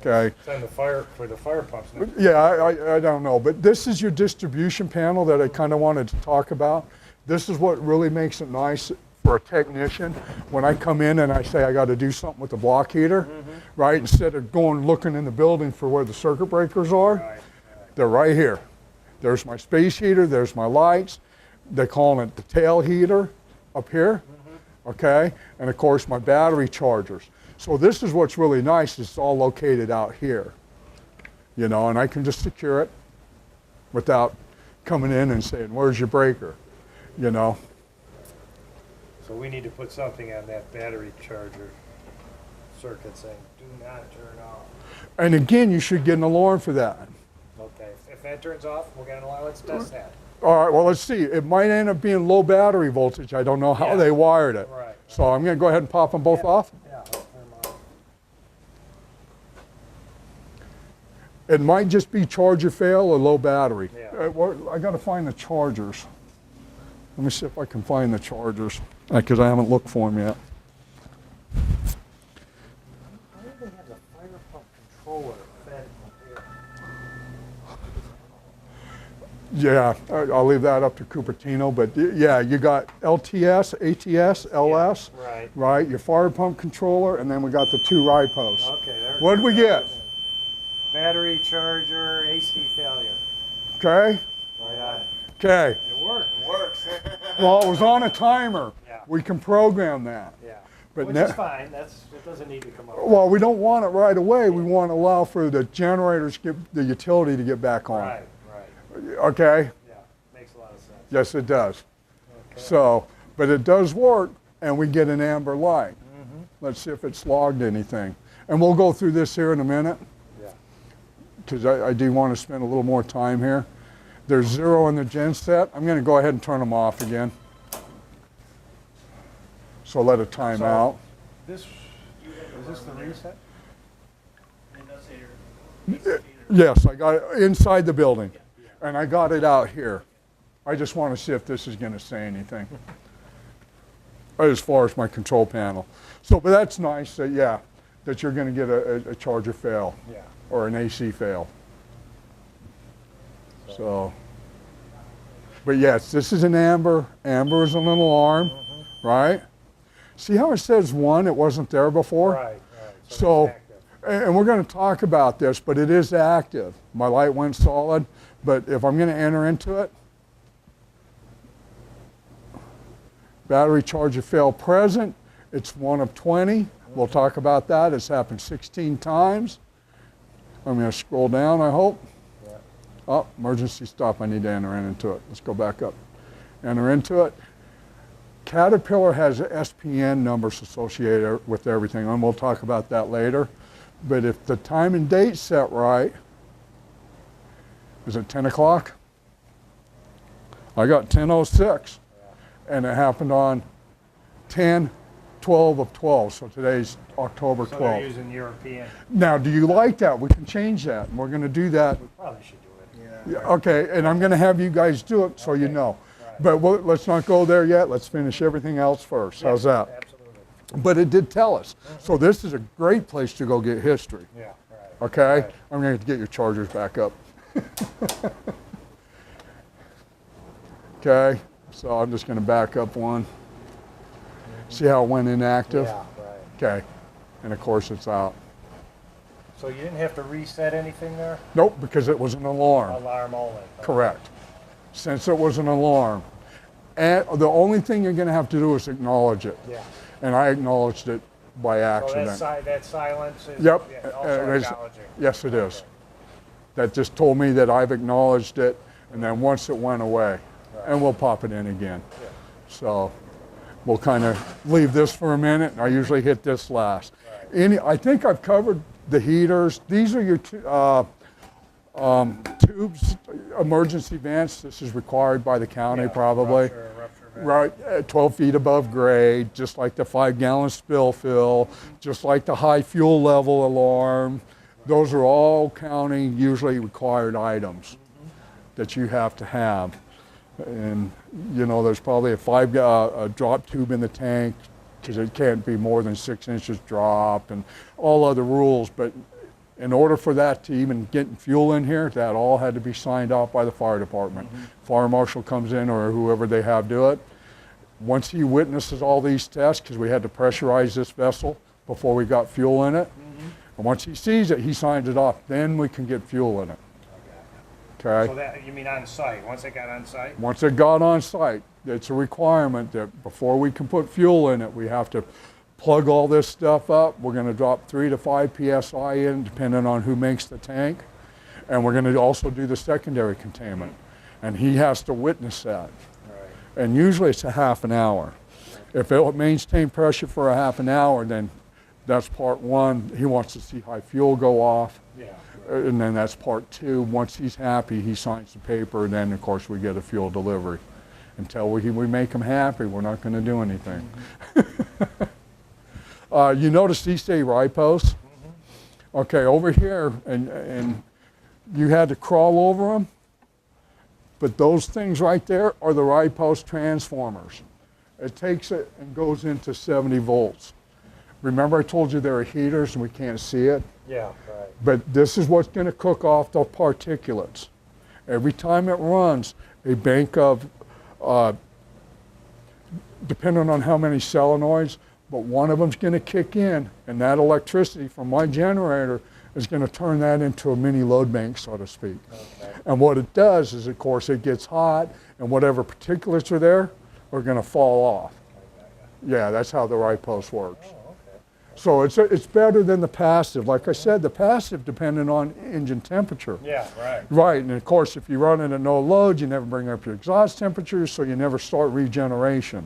Okay. It's on the fire, for the fire pumps. Yeah, I don't know, but this is your distribution panel that I kind of wanted to talk about. This is what really makes it nice for a technician when I come in and I say I got to do something with the block heater, right? Instead of going looking in the building for where the circuit breakers are, they're right here. There's my space heater, there's my lights. They're calling it the tail heater up here, okay? And of course my battery chargers. So this is what's really nice, it's all located out here, you know, and I can just secure it without coming in and saying, where's your breaker, you know? So we need to put something on that battery charger circuit saying, do not turn off. And again, you should get an alarm for that. Okay, if that turns off, we're gonna allow, let's test that. All right, well, let's see. It might end up being low battery voltage. I don't know how they wired it. Right. So I'm going to go ahead and pop them both off. Yeah, I'll turn them off. It might just be charger fail or low battery. Yeah. I got to find the chargers. Let me see if I can find the chargers, because I haven't looked for them yet. I think they have the fire pump controller fed up here. Yeah, I'll leave that up to Cupertino, but yeah, you got LTS, ATS, LS, right? Your fire pump controller, and then we got the two ride posts. Okay, there. What'd we get? Battery charger, AC failure. Okay? Right on. Okay. It worked. It works. Well, it was on a timer. Yeah. We can program that. Yeah. But Which is fine. It doesn't need to come up. well, we don't want it right away. We want to allow for the generators, the utility to get back on. Right. Okay? Yeah. Makes a lot of sense. Yes, it does. Okay. So, but it does work, and we get an amber light. Let's see if it's logged anything. And we'll go through this here in a minute, Yeah. because I do want to spend a little more time here. There's 0 in the gen set. I'm going to go ahead and turn them off again. So let it time out. Is this the reset? Yes, I got it inside the building, and I got it out here. I just want to see if this is going to say anything as far as my control panel. So, but that's nice that, yeah, that you're going to get a charger fail Yeah. or an AC fail. So, but yes, this is an amber. Amber is an alarm, right? See how it says 1? It wasn't there before? Right. So, it's active. and we're going to talk about this, but it is active. My light went solid, but if I'm going to enter into it, battery charger fail present, it's 1 of 20. We'll talk about that. It's happened 16 times. I'm going to scroll down, I hope. Yeah. Oh, emergency stop. I need to enter into it. Let's go back up. Enter into it. Caterpillar has SPN numbers associated with everything, and we'll talk about that later. But if the time and date's set right, is it 10 o'clock? I got 10:06, and it happened on 10/12 of 12, so today's October 12th. So they're using European. Now, do you like that? We can change that, and we're going to do that. We probably should do it. Yeah. Yeah, okay, and I'm going to have you guys do it so you Okay. know. Right. But let's not go there yet. Let's finish everything else first. How's that? Absolutely. But it did tell us. So this is a great place to go get history. Yeah, right. Okay? Right. I'm going to get your chargers back up. Okay? So I'm just going to back up one. See how it went inactive? Yeah, right. Okay. And of course it's out. So you didn't have to reset anything there? Nope, because it was an alarm. Alarm only. Correct. Since it was an alarm. And the only thing you're going to have to do is acknowledge it. Yeah. And I acknowledged it by So accident. that silence is Yep. yeah, also It is- acknowledging. Yes, it is. Okay. That just told me that I've acknowledged it, and then once it went away, Right. and we'll pop it in again. Yeah. So we'll kind of leave this for a minute. I usually hit this last. Right. I think I've covered the heaters. These are your tubes, emergency vents. This is required by the county Yeah, probably. rupture vent. Right, 12 feet above grade, just like the 5-gallon spill fill, just like the high fuel level alarm. Those are all county usually required items that you have to have. And you know, there's probably a drop tube in the tank because it can't be more than 6 inches drop and all other rules. But in order for that to even get fuel in here, that all had to be signed off by the fire department. Fire marshal comes in or whoever they have do it. Once he witnesses all these tests, because we had to pressurize this vessel before we got fuel in it, and once he sees it, he signs it off. Then we can get fuel in it. Okay? So that, you mean on site, once it got on site? Once it got on site, it's a requirement that before we can put fuel in it, we have to plug all this stuff up. We're going to drop 3 to 5 psi in, depending on who makes the tank. And we're going to also do the secondary containment. And he has to witness that. Right. And usually it's a half an hour. If it maintains pressure for a half an hour, then that's part one. He wants to see high fuel go off. Yeah. And then that's part two. Once he's happy, he signs the paper, and then of course we get a fuel delivery. Until we make him happy, we're not going to do anything. You notice these say ripos? Okay, over here, and you had to crawl over them, but those things right there are the ripos transformers. It takes it and goes into 70 volts. Remember I told you there are heaters and we can't see it? Yeah, right. But this is what's going to cook off the particulates. Every time it runs, a bank of, depending on how many solenoids, but one of them's going to kick in, and that electricity from my generator is going to turn that into a mini load bank, so to speak. Okay. And what it does is, of course, it gets hot, and whatever particulates are there are going to fall off. Yeah, that's how the ripos works. Oh, okay. So it's better than the passive. Like I said, the passive depending on engine temperature. Yeah, right. Right, and of course, if you run it at no load, you never bring up your exhaust temperature, so you never start regeneration.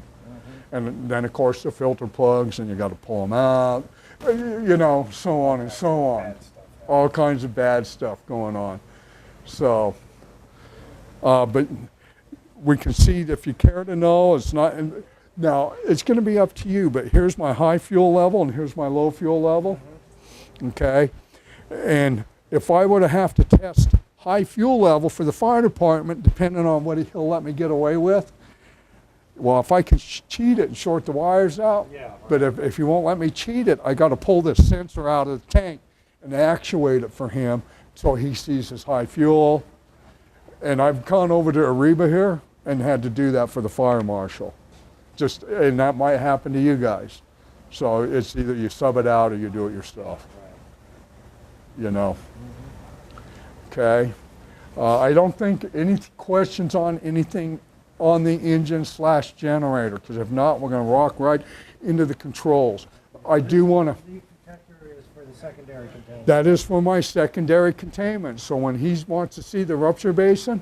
And then, of course, the filter plugs, and you got to pull them out, you know, so on and so on. Bad stuff. All kinds of bad stuff going on. So, but we can see, if you care to know, it's not, now it's going to be up to you, but here's my high fuel level and here's my low fuel level, okay? And if I were to have to test high fuel level for the fire department, depending on what he'll let me get away with, well, if I can cheat it and short the wires out, Yeah, right. but if you won't let me cheat it, I got to pull this sensor out of the tank and actuate it for him so he sees his high fuel. And I've gone over to Ariba here and had to do that for the fire marshal. And that might happen to you guys. So it's either you sub it out or you do it yourself, you know. Okay. I don't think any questions on anything on the engine / generator, because if not, we're going to rock right into the controls. I do want to. The protector is for the secondary containment. That is for my secondary containment. So when he wants to see the rupture basin,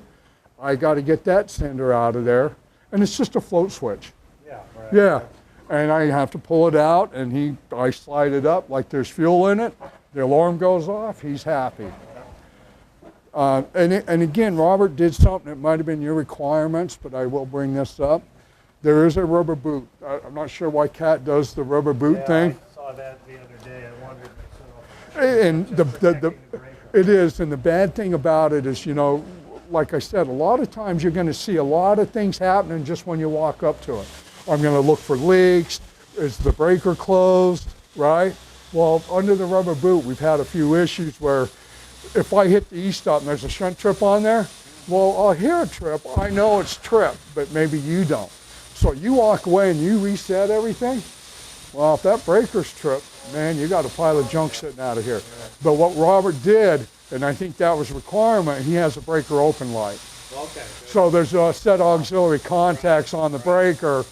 I got to get that sender out of there. And it's just a float switch. Yeah, right. Yeah, and I have to pull it out, and I slide it up like there's fuel in it. The alarm goes off. He's happy. And again, Robert did something that might have been your requirements, but I will bring this up. There is a rubber boot. I'm not sure why Cat does the rubber boot thing. I saw that the other day. I wondered myself. And it is, and the bad thing about it is, you know, like I said, a lot of times you're going to see a lot of things happening just when you walk up to it. I'm going to look for leaks. Is the breaker closed, right? Well, under the rubber boot, we've had a few issues where if I hit the E-stop and there's a shunt trip on there, well, I'll hear a trip. I know it's tripped, but maybe you don't. So you walk away and you reset everything. Well, if that breaker's tripped, man, you got a pile of junk sitting out of here. But what Robert did, and I think that was a requirement, he has a breaker open light. Okay. So there's a set of auxiliary contacts on the breaker,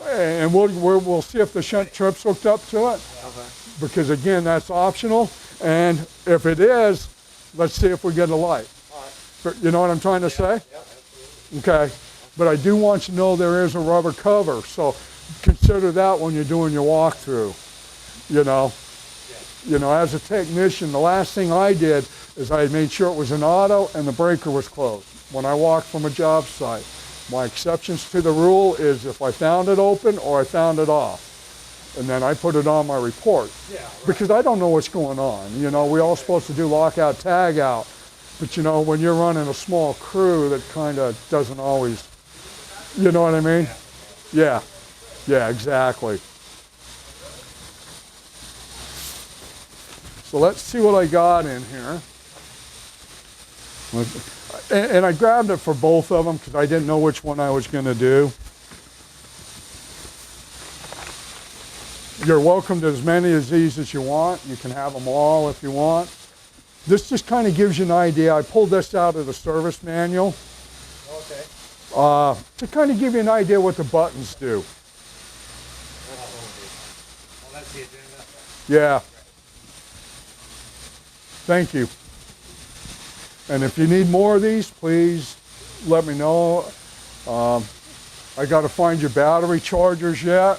and we'll see if the shunt trip's hooked up to it. Okay. Because again, that's optional. And if it is, let's see if we get a light. All right. But you know what I'm trying to say? Yep, absolutely. Okay. But I do want you to know there is a rubber cover. So consider that when you're doing your walkthrough. You know? You know, as a technician, the last thing I did is I made sure it was an auto and the breaker was closed when I walked from a job site. My exceptions to the rule is if I found it open or I found it off. And then I put it on my report. Yeah, right. Because I don't know what's going on. You know, we're all supposed to do lockout, tag out. But you know, when you're running a small crew, that kind of doesn't always, you know what I mean? Yeah, yeah, exactly. So let's see what I got in here. And I grabbed it for both of them because I didn't know which one I was going to do. You're welcome to as many of these as you want. You can have them all if you want. This just kind of gives you an idea. I pulled this out of the service manual Okay. to kind of give you an idea what the buttons do. Well, that's the agenda. Yeah. Thank you. And if you need more of these, please let me know. I got to find your battery chargers yet.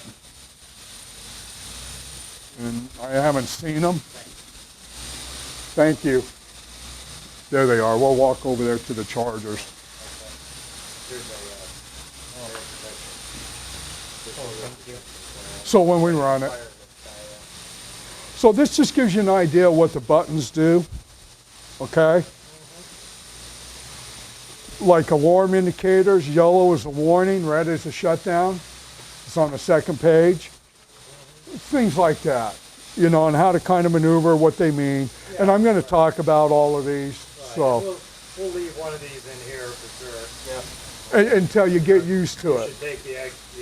And I haven't seen them. Thank you. There they are. We'll walk over there to the chargers. So when we run it. So this just gives you an idea of what the buttons do. Okay? Like alarm indicators, yellow is a warning, red is a shutdown. It's on the second page. Things like that, you know, and how to kind of maneuver, what they mean. Yeah. And I'm going to talk about all of these. Right. So We'll leave one of these in here for sure. Yeah. until you get used to We it. should take the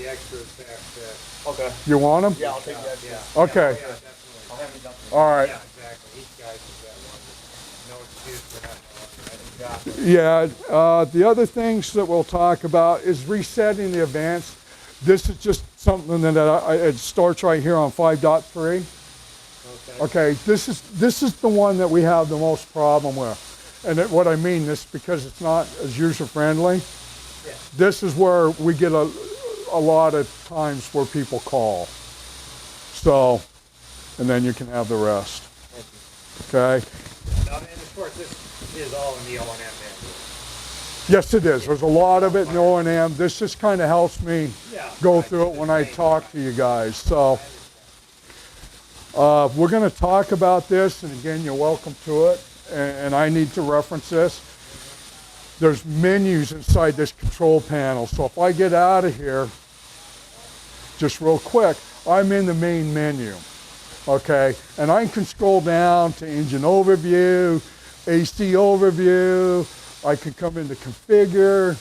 extras back to. Okay. You want them? Yeah, I'll take that. Yeah. Okay. Yeah, definitely. I'll have it done. All right. Yeah, exactly. Each guy's got one. No excuse for not knowing, right? Yeah, the other things that we'll talk about is resetting the events. This is just something that it starts right here on 5.3. Okay. Okay, this is the one that we have the most problem with. And what I mean this because it's not as user friendly. Yeah. This is where we get a lot of times where people call. So, and then you can have the rest. Okay? Now, and of course, this is all in the O&M manual. Yes, it is. There's a lot of it in O&M. This just kind of helps me go right. through it when I talk to you guys. So we're going to talk about this, and again, you're welcome to it. And I need to reference this. There's menus inside this control panel. So if I get out of here, just real quick, I'm in the main menu. Okay, and I can scroll down to engine overview, AC overview. I can come into configure,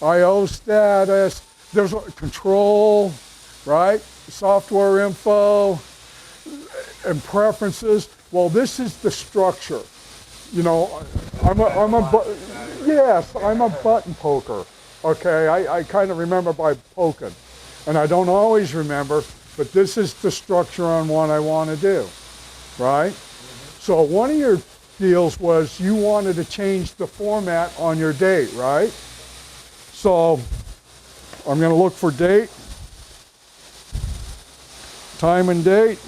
I/O status. There's a control, right? Software info and preferences. Well, this is the structure. You know, I'm a button poker. Okay, I kind of remember by poking, and I don't always remember. But this is the structure on what I want to do, right? So one of your deals was you wanted to change the format on your date, right? So I'm going to look for date. time and date.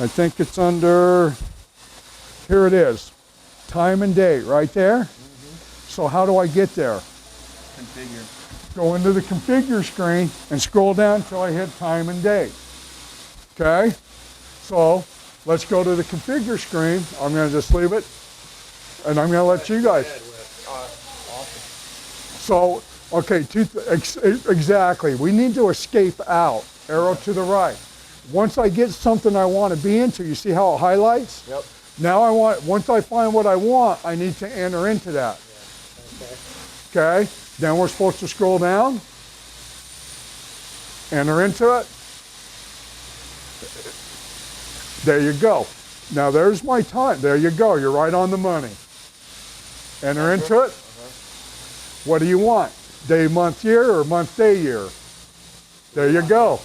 I think it's under, here it is, time and date right there. So how do I get there? Configure. Go into the configure screen and scroll down until I hit time and date. Okay? So let's go to the configure screen. I'm going to just leave it and I'm going to let you guys. Awesome. So, okay, exactly. We need to escape out, arrow to the right. Once I get something I want to be into, you see how it highlights? Yep. Now once I find what I want, I need to enter into that. Okay, then we're supposed to scroll down, enter into it. There you go. Now there's my time. There you go. You're right on the money. Enter into it. What do you want? Day, month, year, or month, day, year? There you go.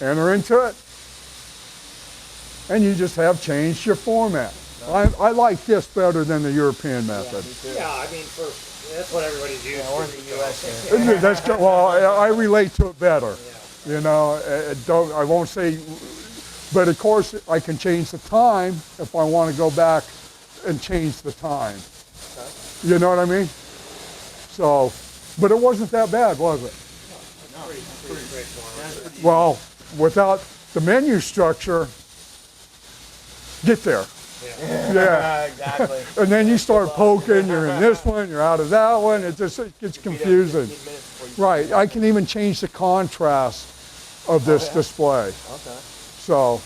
Enter into it. And you just have changed your format. I like this better than the European method. Yeah, I mean, that's what everybody's used to. We're in the US here. That's well, I relate to it better. You know, I won't say, but of course I can change the time if I want to go back and change the time. You know what I mean? So, but it wasn't that bad, was it? Pretty straightforward. Well, without the menu structure, get there. Yeah. Exactly. And then you start poking, you're in this one, you're out of that one, it gets confusing. Right, I can even change the contrast of this display. Okay. So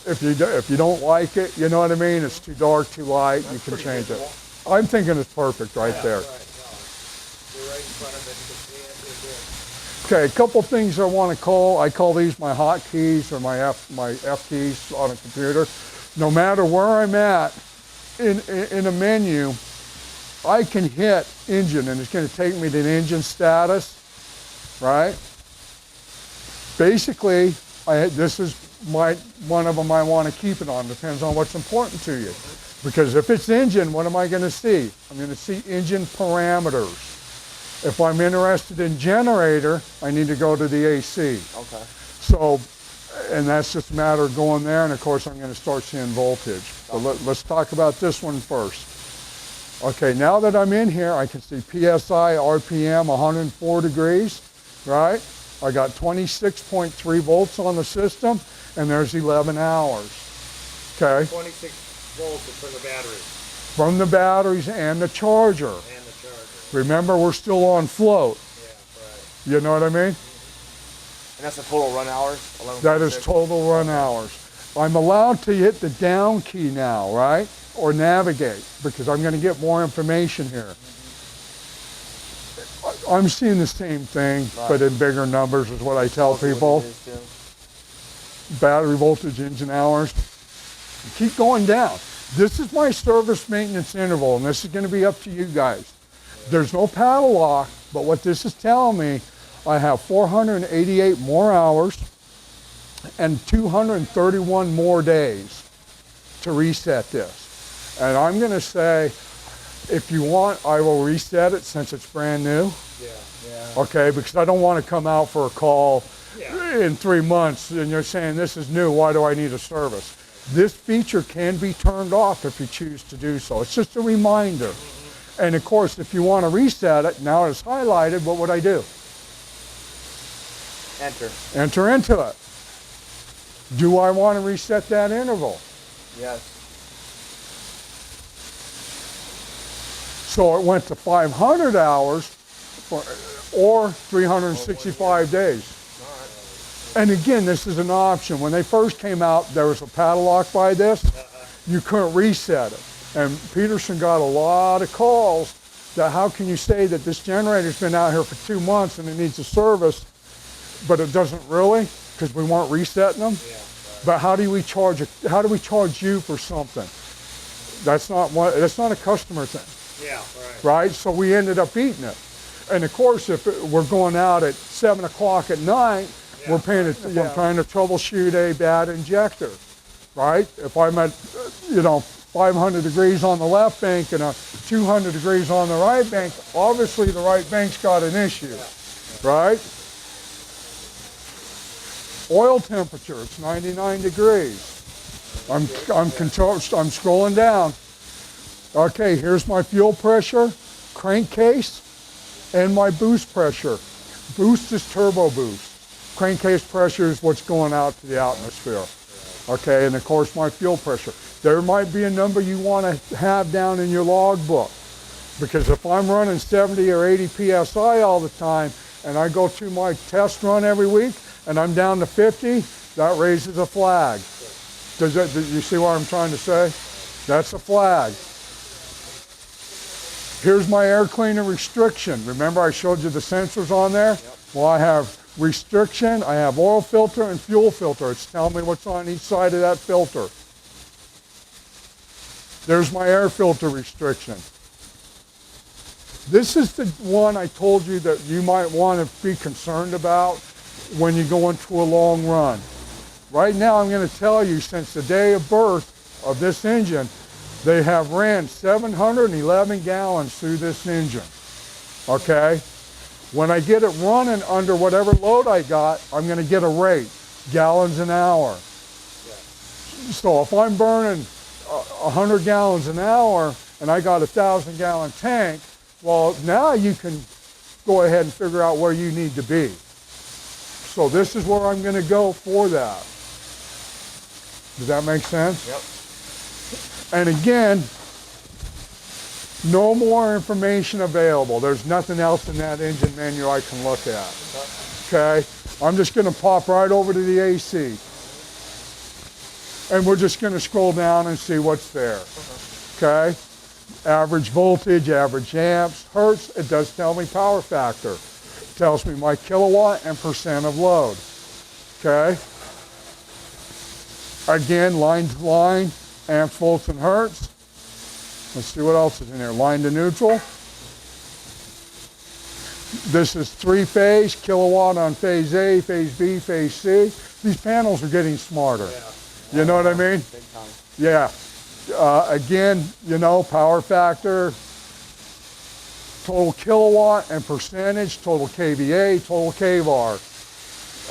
if you don't like it, you know what I mean, it's too dark, too light, you can change it. I'm thinking it's perfect right there. You're right in front of it, you can see it. Okay, a couple things I want to call. I call these my hot keys or my F keys on a computer. No matter where I'm at in a menu, I can hit engine and it's going to take me to the engine status, right? Basically, this is one of them I want to keep it on. Depends on what's important to you. Because if it's engine, what am I going to see? I'm going to see engine parameters. If I'm interested in generator, I need to go to the AC. Okay. So, and that's just a matter of going there, and of course I'm going to start seeing voltage. But let's talk about this one first. Okay, now that I'm in here, I can see PSI, RPM, 104 degrees, right? I got 26.3 volts on the system, and there's 11 hours. Okay, 26 volts from the battery from the batteries and the charger. and the charger. Remember, we're still on float. Yeah, right. You know what I mean? And that's the total run hours? 11.6? That is total run hours. I'm allowed to hit the down key now, right? Or navigate, because I'm going to get more information here. I'm seeing the same thing, but in bigger numbers is what I tell people. Battery voltage, engine hours. Keep going down. This is my service maintenance interval, and this is going to be up to you guys. There's no paddle lock, but what this is telling me, I have 488 more hours and 231 more days to reset this. And I'm going to say, if you want, I will reset it since it's brand new. Yeah. Okay, because I don't want to come out for a call in 3 months and you're saying this is new, why do I need a service? This feature can be turned off if you choose to do so. It's just a reminder. And of course, if you want to reset it, now it's highlighted, what would I do? Enter. Enter into it. Do I want to reset that interval? Yes. So it went to 500 hours or 365 days. And again, this is an option. When they first came out, there was a paddle lock by this. You couldn't reset it. And Peterson got a lot of calls that how can you say that this generator's been out here for 2 months and it needs a service, but it doesn't really, because we weren't resetting them. Yeah, right. But how do we charge you for something? That's not a customer thing. Yeah, right. Right? So we ended up eating it. And of course, if we're going out at 7 o'clock at night, we're trying to troubleshoot a bad injector, right? If I'm at, 500 degrees on the left bank and 200 degrees on the right bank, obviously the right bank's got an issue, right? Oil temperature, it's 99 degrees. I'm scrolling down. Okay, here's my fuel pressure, crankcase, and my boost pressure. Boost is turbo boost. Crankcase pressure is what's going out to the atmosphere. Okay, and of course my fuel pressure. There might be a number you want to have down in your logbook, because if I'm running 70 or 80 PSI all the time and I go through my test run every week and I'm down to 50, that raises a flag. Do you see what I'm trying to say? That's a flag. Here's my air cleaner restriction. Remember I showed you the sensors on there? Yep. Well, I have restriction, I have oil filter and fuel filter. It's telling me what's on each side of that filter. There's my air filter restriction. This is the one I told you that you might want to be concerned about when you go into a long run. Right now I'm going to tell you, since the day of birth of this engine, they have ran 711 gallons through this engine. Okay? When I get it running under whatever load I got, I'm going to get a rate, gallons an hour. So if I'm burning 100 gallons an hour and I got a 1,000-gallon tank, well, now you can go ahead and figure out where you need to be. So this is where I'm going to go for that. Does that make sense? Yep. And again, no more information available. There's nothing else in that engine manual I can look at. Okay? I'm just going to pop right over to the AC. And we're just going to scroll down and see what's there. Okay? Average voltage, average amps, hertz. It does tell me power factor. It tells me my kilowatt and percent of load. Okay? Again, line to line, amps, volts, and hertz. Let's see what else is in there. Line to neutral. This is three-phase, kilowatt on phase A, phase B, phase C. These panels are getting smarter. You know what I mean? Big time. Yeah. Again, you know, power factor, total kilowatt and percentage, total kVA, total kVAR.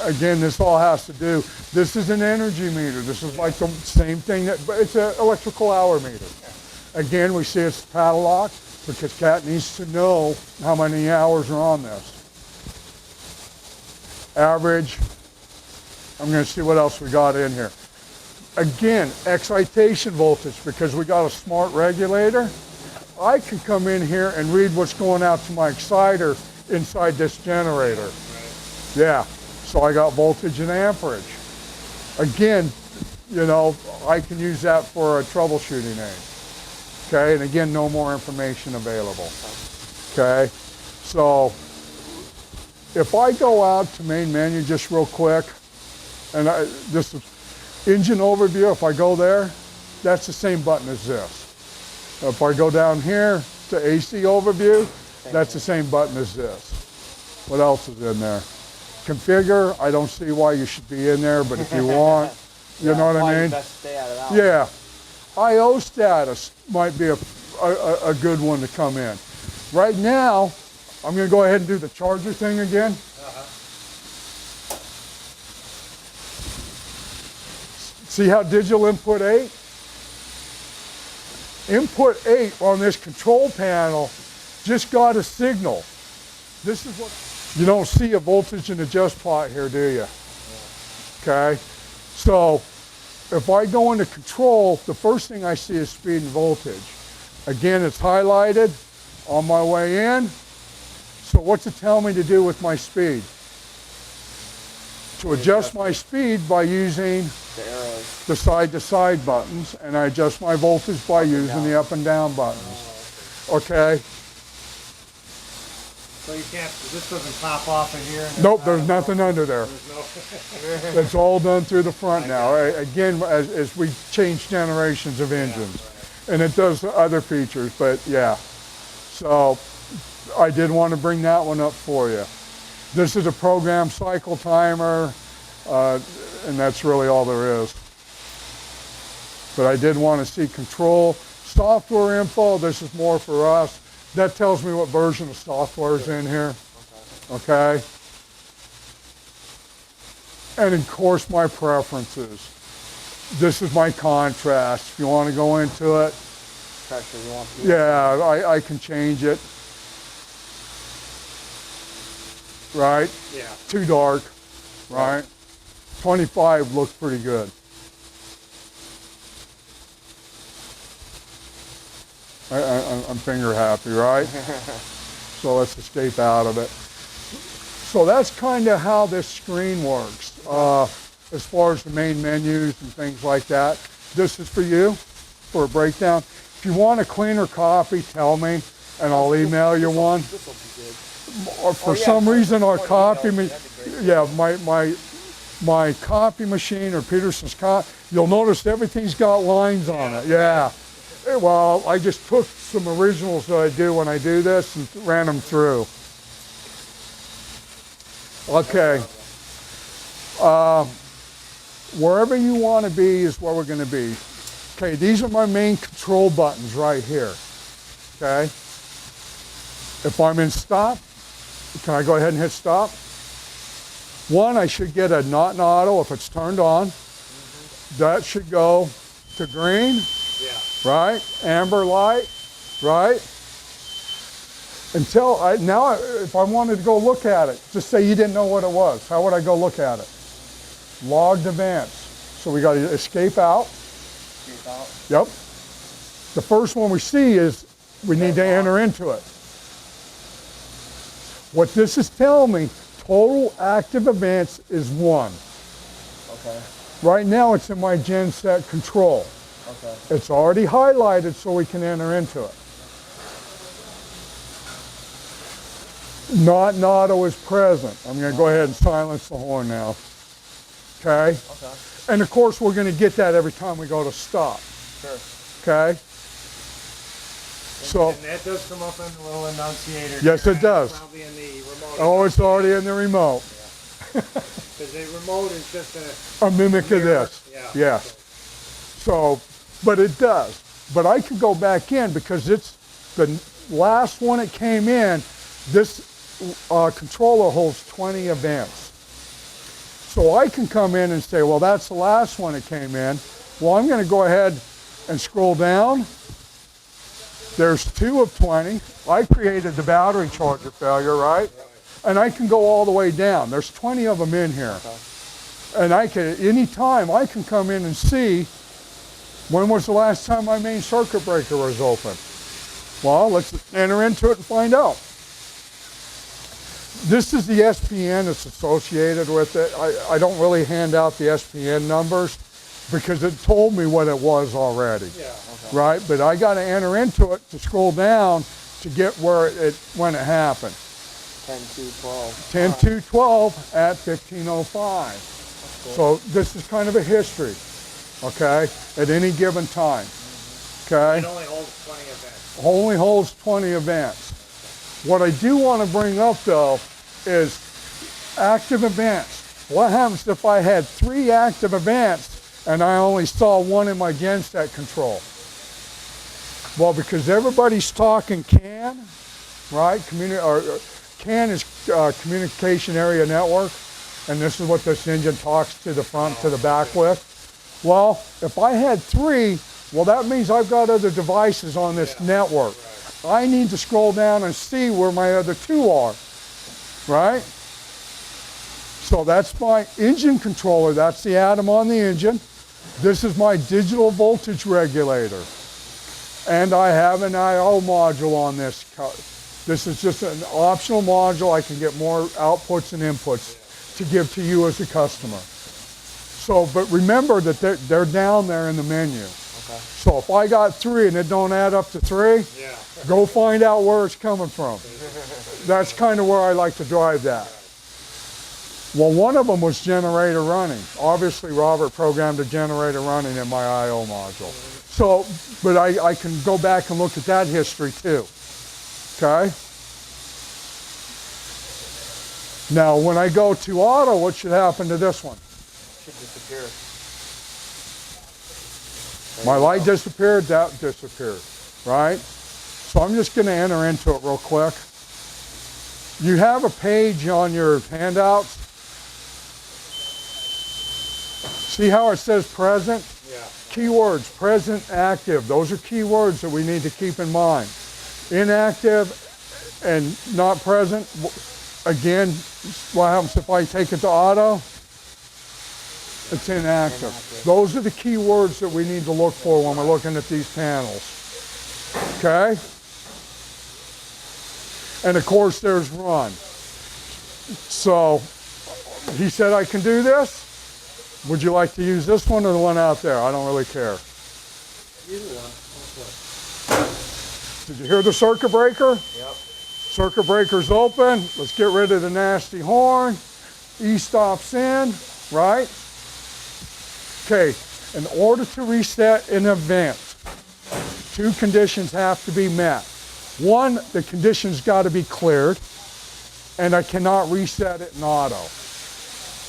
Again, this all has to do, this is an energy meter. This is like the same thing, but it's an electrical hour meter. Again, we see it's padlocked because Cat needs to know how many hours are on this. Average. I'm going to see what else we got in here. Again, excitation voltage, because we got a smart regulator. I can come in here and read what's going out to my exciter inside this generator. Yeah, so I got voltage and amperage. Again, you know, I can use that for a troubleshooting aid. Okay, and again, no more information available. Okay, so if I go out to main menu just real quick, and this is engine overview, if I go there, that's the same button as this. If I go down here to AC overview, that's the same button as this. What else is in there? Configure, I don't see why you should be in there, but if you want, you know what I mean? Best stay out of that Yeah. I/O status might be a good one to come in. Right now, I'm going to go ahead and do the charger thing again. See how digital input 8? Input 8 on this control panel just got a signal. This is what, you don't see a voltage and adjust plot here, do you? Okay, so if I go into control, the first thing I see is speed and voltage. Again, it's highlighted on my way in. So what's it tell me to do with my speed? To adjust my speed by using the arrows. the side-to-side buttons, and I adjust my voltage by using the up and down buttons. Okay? So you can't, this doesn't pop off in here? Nope, there's nothing under there. There's no. It's all done through the front now. Again, as we change generations of engines. And it does other features, but yeah. So I did want to bring that one up for you. This is a program cycle timer, and that's really all there is. But I did want to see control. Software info, this is more for us. That tells me what version of software is in here. Okay? And of course my preferences. This is my contrast. If you want to go into it, Pressure you want to. yeah, I can change it. Right? Yeah. Too dark, right? 25 looks pretty good. I'm finger happy, right? So let's escape out of it. So that's kind of how this screen works. As far as the main menus and things like that. This is for you, for a breakdown. If you want a cleaner copy, tell me, and I'll email you one. This will be good. For Oh, yeah, some reason, our for copy, email, that'd be great. yeah, my copy machine or Peterson's you'll notice everything's got lines on it. Yeah. Well, I just took some originals that I do when I do this and ran them through. Okay. Wherever you want to be is where we're going to be. Okay, these are my main control buttons right here. Okay. If I'm in stop, can I go ahead and hit stop? One, I should get a not in auto if it's turned on. That should go to green, Yeah. right? Amber light, right? Now if I wanted to go look at it, just say you didn't know what it was. How would I go look at it? Logged events. So we got to escape out. Escape out. Yep. The first one we see is we need to enter into it. What this is telling me, total active events is 1. Okay. Right now it's in my gen set control. Okay. It's already highlighted so we can enter into it. Not in auto is present. I'm going to go ahead and silence the horn now. Okay? Okay. And of course we're going to get that every time we go to stop. Sure. Okay? So, And that does come up in the little annunciator. Yes, here, it and does. Probably in the remote. oh, it's already in the remote. Because the remote is just a. A mimic of mirror. this. Yeah. Yes. So, but it does. But I can go back in because it's the last one that came in. This controller holds 20 events. So I can come in and say, well, that's the last one that came in. Well, I'm going to go ahead and scroll down. There's 2 of 20. I created the battery charger failure, right? And I can go all the way down. There's 20 of them in here. Okay. And I can, anytime I can come in and see when was the last time my main circuit breaker was open. Well, let's enter into it and find out. This is the SPN that's associated with it. I don't really hand out the SPN numbers because it told me what it was already. Yeah. Okay. Right? But I got to enter into it to scroll down to get when it happened. 10-2-12. 10-2-12 at 15:05. Cool. So this is kind of a history, okay, at any given time, okay? It only holds 20 events. Only holds 20 events. What I do want to bring up, though, is active events. What happens if I had 3 active events and I only saw 1 in my genset control? Well, because everybody's talking CAN, right? CAN is Communication Area Network, and this is what this engine talks to the front to the back with. Well, if I had 3, well, that means I've got other devices on this network. I need to scroll down and see where my other 2 are, right? So that's my engine controller. That's the atom on the engine. This is my digital voltage regulator. And I have an I/O module on this. This is just an optional module. I can get more outputs and inputs to give to you as a customer. So, but remember that they're down there in the menu. Okay. So if I got 3 and it don't add up to 3, Yeah. go find out where it's coming from. That's kind of where I like to drive that. Well, one of them was generator running. Obviously, Robert programmed a generator running in my I/O module. So, but I can go back and look at that history too. Okay? Now, when I go to auto, what should happen to this one? Should disappear. My light disappeared, that disappeared, right? So I'm just going to enter into it real quick. You have a page on your handouts See how it says present? Yeah. Keywords, present, active. Those are keywords that we need to keep in mind. Inactive and not present. Again, what happens if I take it to auto? It's inactive. Those are the keywords that we need to look for when we're looking at these panels. Okay? And of course there's run. So he said I can do this. Would you like to use this one or the one out there? I don't really care. Either one. Did you hear the circuit breaker? Yep. Circuit breaker's open. Let's get rid of the nasty horn. E stops in, right? Okay, in order to reset an event, two conditions have to be met. One, the condition's got to be cleared, and I cannot reset it in auto.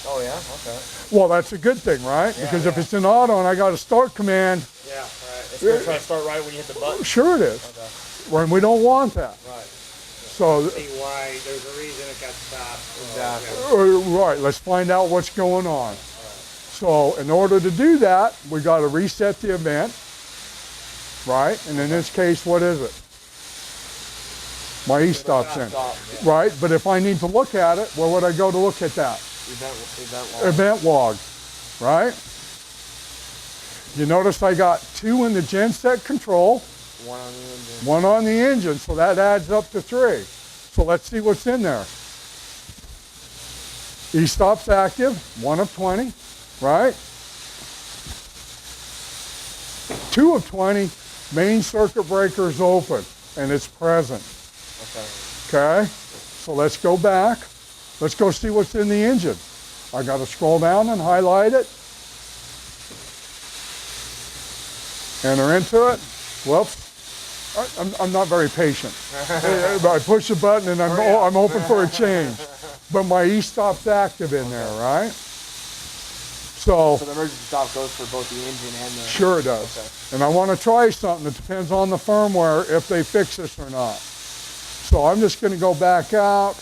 Oh yeah, okay. Well, that's a good thing, right? Yeah, because if yeah. it's in auto and I got a start command, Yeah, right. It's gonna try to start right when you hit the button. sure it is. Okay. When we don't want that. Right. So, See why, there's a reason it got stopped. Exactly. right, let's find out what's going on. So in order to do that, we got to reset the event, right? And in this case, what is it? My E stops in, Stop, yeah. right? But if I need to look at it, where would I go to look at that? Event log. Event log, right? You notice I got 2 in the genset control, One on the engine. 1 on the engine, so that adds up to 3. So let's see what's in there. E-stop's active, 1 of 20, right? 2 of 20, main circuit breaker's open, and it's present, Okay. okay? So let's go back. Let's go see what's in the engine. I gotta scroll down and highlight it. Enter into it. Whoops. I'm not very patient. I push the button and I'm hoping for a change. But my E-stop's active in there, right? So So the emergency stop goes for both the engine and the... sure it does. Okay. And I want to try something. It depends on the firmware if they fix this or not. So I'm just going to go back out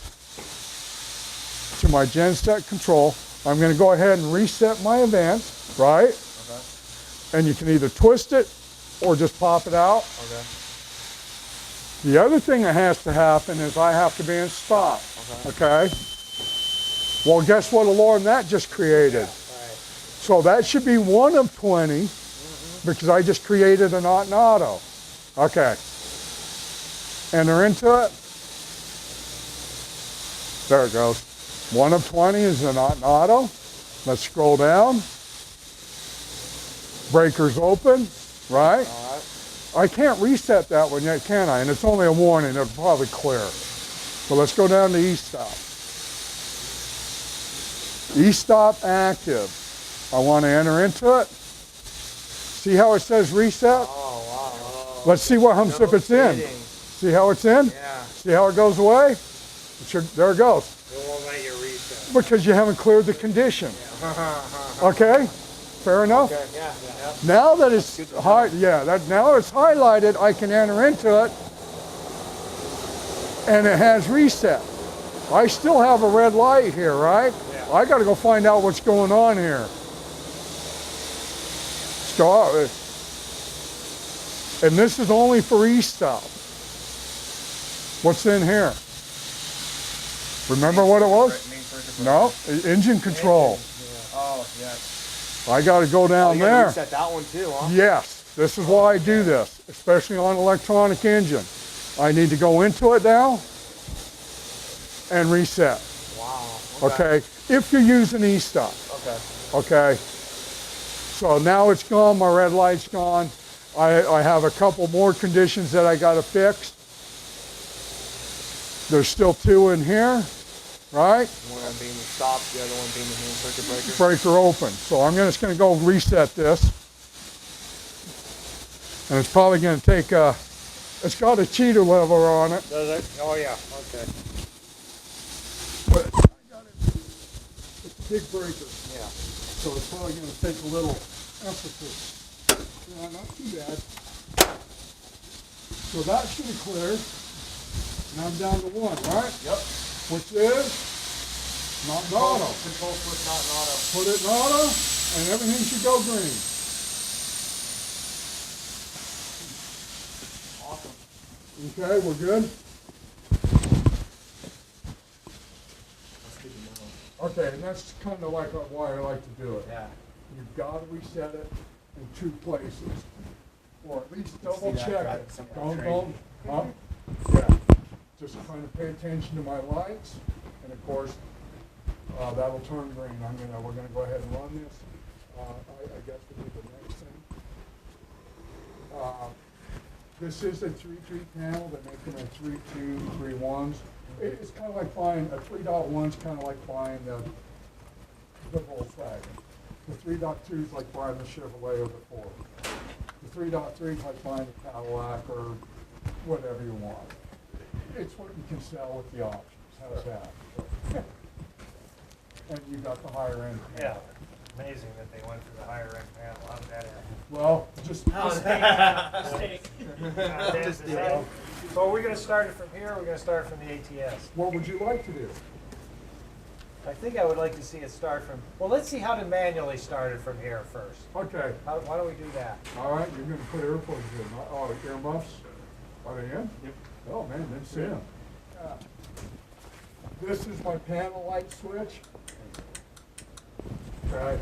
to my genset control. I'm going to go ahead and reset my event, right? Okay. And you can either twist it or just pop it out. Okay. The other thing that has to happen is I have to be in stop, okay? Well, guess what alarm that just created? So that should be 1 of 20 because I just created a not an auto. Okay. Enter into it. There it goes. 1 of 20 is a not an auto. Let's scroll down. Breaker's open, right? All right. I can't reset that one yet, can I? And it's only a warning, it'll probably clear. So let's go down to E-stop. E-stop active. I want to enter into it. See how it says reset? Oh, wow. Let's see what happens if it's in. kidding. See how it's in? Yeah. See how it goes away? There it goes. It won't let you reset. Because you haven't cleared the condition. Okay? Fair enough? Okay, yeah. Now that it's now it's highlighted, I can enter into it, and it has reset. I still have a red light here, right? Yeah. I got to go find out what's going on here. Let's go out. And this is only for E-stop. What's in here? Remember what it was? No, engine control. Oh, yeah. I got to go down You gotta there. reset that one too, huh? Yes, this is why I do this, especially on an electronic engine. I need to go into it now and reset. Wow. Okay, if you're using E-stop. Okay. Okay, so now it's gone, my red light's gone. I have a couple more conditions that I got to fix. There's still 2 in here, right? One being the stop, the other one being the main circuit breaker. Breaker open. So I'm just going to go reset this. And it's probably going to take, it's got a cheater lever on it. Does it? Oh, yeah, okay. But I got it. It's a big breaker. Yeah. So it's probably going to take a little emphasis. Yeah, not too bad. So that should have cleared. And I'm down to 1, right? Yep. Which is not in auto. Control switch not in auto. Put it in auto. And everything should go green. Awesome. Okay, we're good? That's good to know. Okay, and that's kind of like why I like to do it. Yeah. You've got to reset it in 2 places, or at least See double that check driving it. some Don't, crazy. huh? Yeah, just trying to pay attention to my lights, and of course, that'll turn green. We're gonna go ahead and run this. I guess we do the next thing. This is a 3-3 panel. They make them in 3-2, 3-1s. It's kind of like buying a 3.1's kind of like buying the Volkswagen. The 3.2 is like buying the Chevrolet or the Ford. The 3.3 is like buying a Cadillac or whatever you want. It's what you can sell with the options. How's that? And you got the higher end Yeah, panel. amazing that they went for the higher end panel. How did that happen? Well, just Just So are we gonna start it from here, or we're gonna start from the ATS? what would you like to do? I think I would like to see it start from, well, let's see how to manually start it from here first. Okay. Why don't we do that? All right, you're gonna put earplugs in. Oh, earmuffs? Are they in? Yep. Oh, man, that's in. This is my panel light switch. Okay.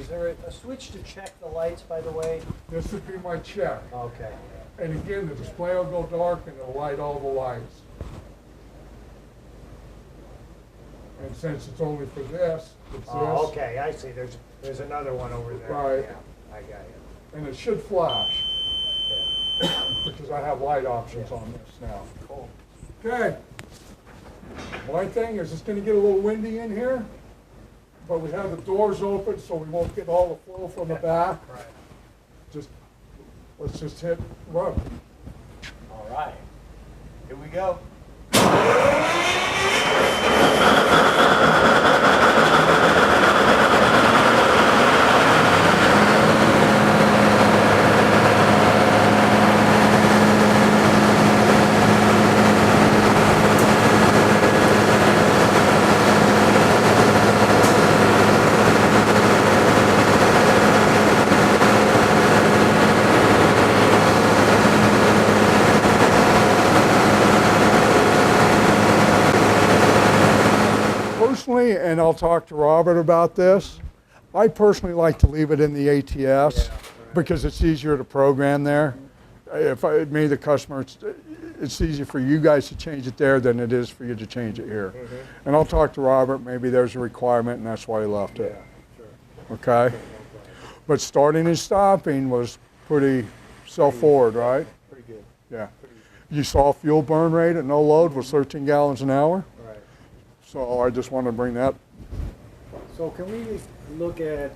Is there a switch to check the lights, by the way? This would be my check. Okay. And again, the display will go dark and it'll light all the lights. And since it's only for this, it's Oh, this. okay, I see. There's another one over there. Right. Yeah, I got you. And it should flash, because I have light options on this now. Cool. Okay. My thing is, it's gonna get a little windy in here, but we have the doors open so we won't get all the flow from the back. Right. Let's just hit run. All right. Here we go. Personally, and I'll talk to Robert about this, I personally like to leave it in the ATS because it's easier to program there. If me, the customer, it's easier for you guys to change it there than it is for you to change it here. And I'll talk to Robert, maybe there's a requirement and that's why he left it. Okay? But starting and stopping was pretty self-forward, right? Pretty good. Yeah. You saw fuel burn rate at no load was 13 gallons an hour. Right. So I just want to bring that. So can we look at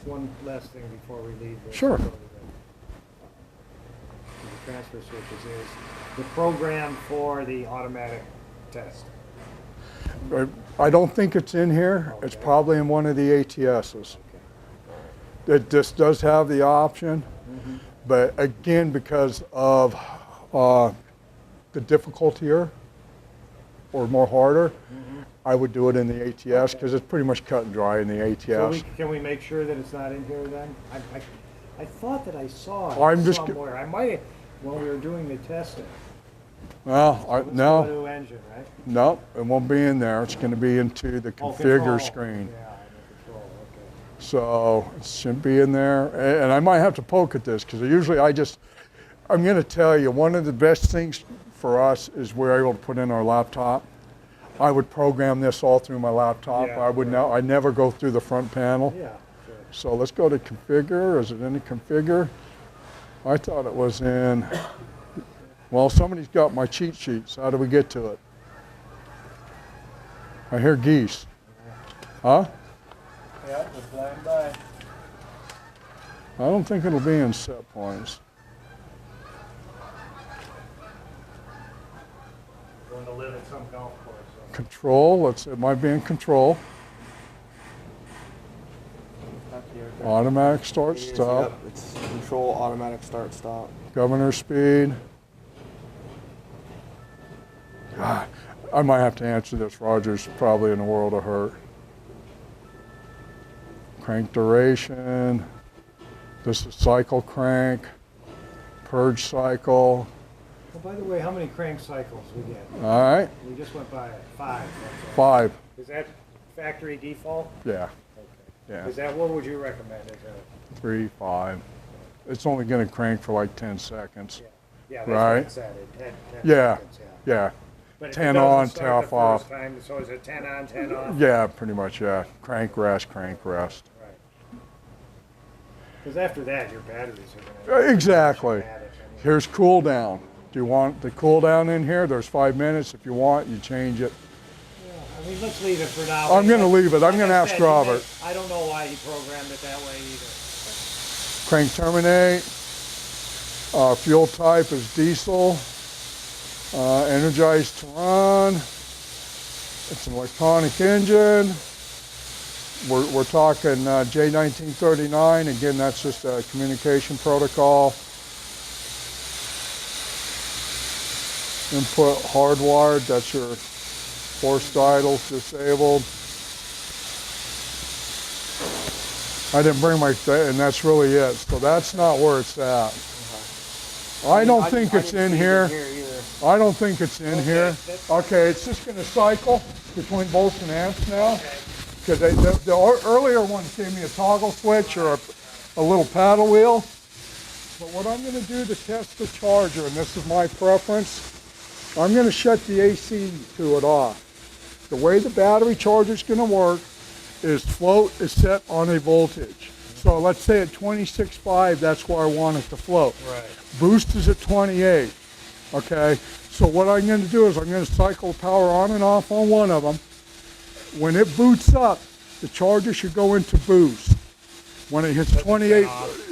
one last thing before we leave? Sure. The transfer switches is the program for the automatic test. I don't think it's in here. It's probably in one of the ATSs. It just does have the option, but again, because of the difficulty here, or more harder, I would do it in the ATS because it's pretty much cut and dry in the ATS. So can we make sure that it's not in here then? I thought that I saw it I'm just somewhere. I might have, when we were doing the testing. Well, Let's no, go to engine, right? no, it won't be in there. It's going to be into the Oh, configure control. screen. Yeah, the control, okay. So it shouldn't be in there. And I might have to poke at this because usually I'm going to tell you, one of the best things for us is we're able to put in our laptop. I would program this all through my laptop. Yeah, I never go through the front panel. Yeah, sure. So let's go to configure. Is it in the configure? I thought it was in, well, somebody's got my cheat sheets. How do we get to it? I hear geese. Huh? Yeah, just flying by. I don't think it'll be in set points. Going to live at some golf course. So. Control, it might be in control. That's here. Automatic start, It is, stop. Yep, it's control, automatic start, stop. Governor speed. God, I might have to answer this. Roger's probably in a world of hurt. Crank duration. This is cycle crank. Purge cycle. Well, by the way, how many crank cycles we get? All right, We just went by 5. 5. Is that factory default? Yeah, Okay. yeah. Is that, what would you recommend as a? 3, 5. It's only going to crank for like 10 seconds. Yeah, that's Right. what it said, 10 Yeah. seconds, Yeah, But if 10 it doesn't on, start the 10 off. first time, so is it 10 on, 10 off? yeah, pretty much, yeah. Crank rest, crank rest. Right. Because after that, your batteries are going to. Exactly. Here's cool down. Do you want the cool down in here? There's 5 minutes. If you want, you change it. I mean, let's leave it for now. I'm going to leave it. I'm Like going to I ask said, he Robert. I don't know why he programmed it that way either. Crank terminate. Fuel type is diesel. Energized to run. It's an electronic engine. We're talking J1939. Again, that's just a communication protocol. Input hardwired. That's your forced idles disabled. I didn't bring my, and that's really it. So that's not where it's at. I don't think it's in here. I don't think it's in here. Okay, it's just going to cycle between volts and amps now. Because the earlier one gave me a toggle switch or a little paddle wheel. But what I'm going to do to test the charger, and this is my preference, I'm going to shut the AC to it off. The way the battery charger is going to work is float is set on a voltage. So let's say at 26.5, that's where I want it to float. Right. Boost is at 28, okay? So what I'm going to do is I'm going to cycle the power on and off on one of them. When it boots up, the charger should go into boost. When it hits 28,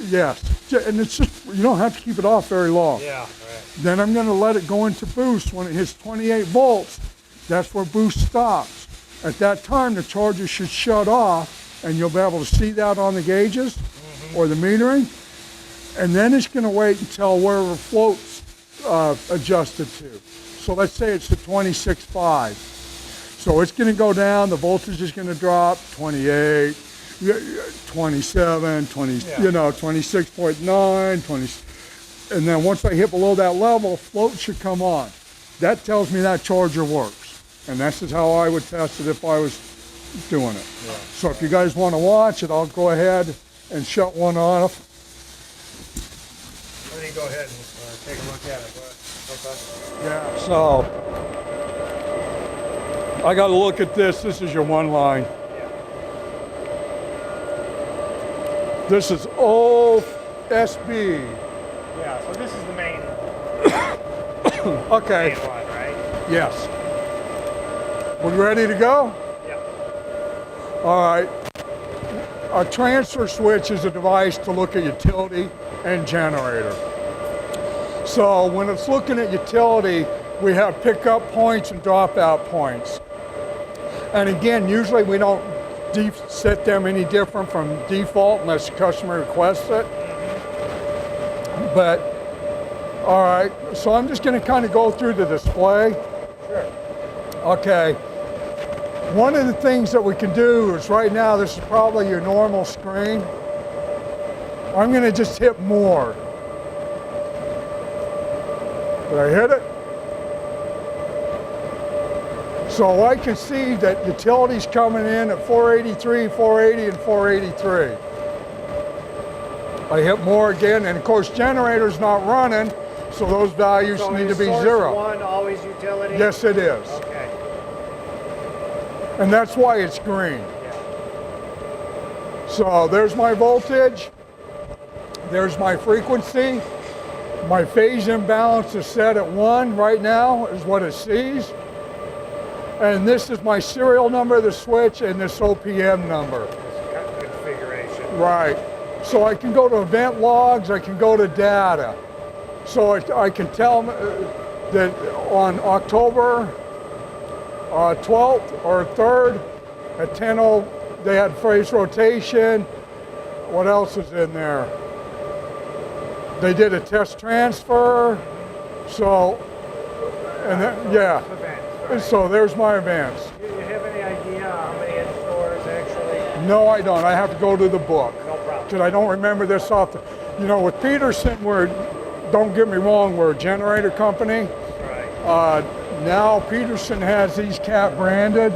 yes. And it's just, you don't have to keep it off very long. Yeah, right. Then I'm going to let it go into boost. When it hits 28 volts, that's where boost stops. At that time, the charger should shut off, and you'll be able to see that on the gauges or the metering. And then it's going to wait until wherever float's adjusted to. So let's say it's at 26.5. So it's going to go down, the voltage is going to drop, 28, 27, 20, Yeah. 26.9, 20. And then once I hit below that level, float should come on. That tells me that charger works. And this is how I would test it if I was doing it. Yeah. So if you guys want to watch it, I'll go ahead and shut one off. Why don't you go ahead and take a look at it? Okay. Yeah. So I got to look at this. This is your one line. Yeah. This is OSB. Yeah, so this is the main, Okay. main one, right? Yes. We ready to go? Yeah. All right. A transfer switch is a device to look at utility and generator. So when it's looking at utility, we have pickup points and dropout points. And again, usually we don't set them any different from default unless the customer requests it. But, all right, so I'm just going to kind of go through the display. Sure. Okay. One of the things that we can do is right now, this is probably your normal screen. I'm going to just hit more. Did I hit it? So I can see that utility's coming in at 483, 480, and 483. I hit more again, and of course generator's not running, so those values So need to is be source zero. one always utility? Yes, it is. Okay. And that's why it's green. Yeah. So there's my voltage. There's my frequency. My phase imbalance is set at 1 right now, is what it sees. And this is my serial number of the switch and this OPM number. This configuration. Right. So I can go to event logs, I can go to data. So I can tell that on October 12th or 3rd at 10:00, they had phase rotation. What else is in there? They did a test transfer. So, and then, yeah. Events, right? So there's my events. Do you have any idea how many in stores actually? No, I don't. I have to go to the book. No problem. Because I don't remember this off the, you know, with Peterson, don't get me wrong, we're a generator company. Right. Now Peterson has these cat branded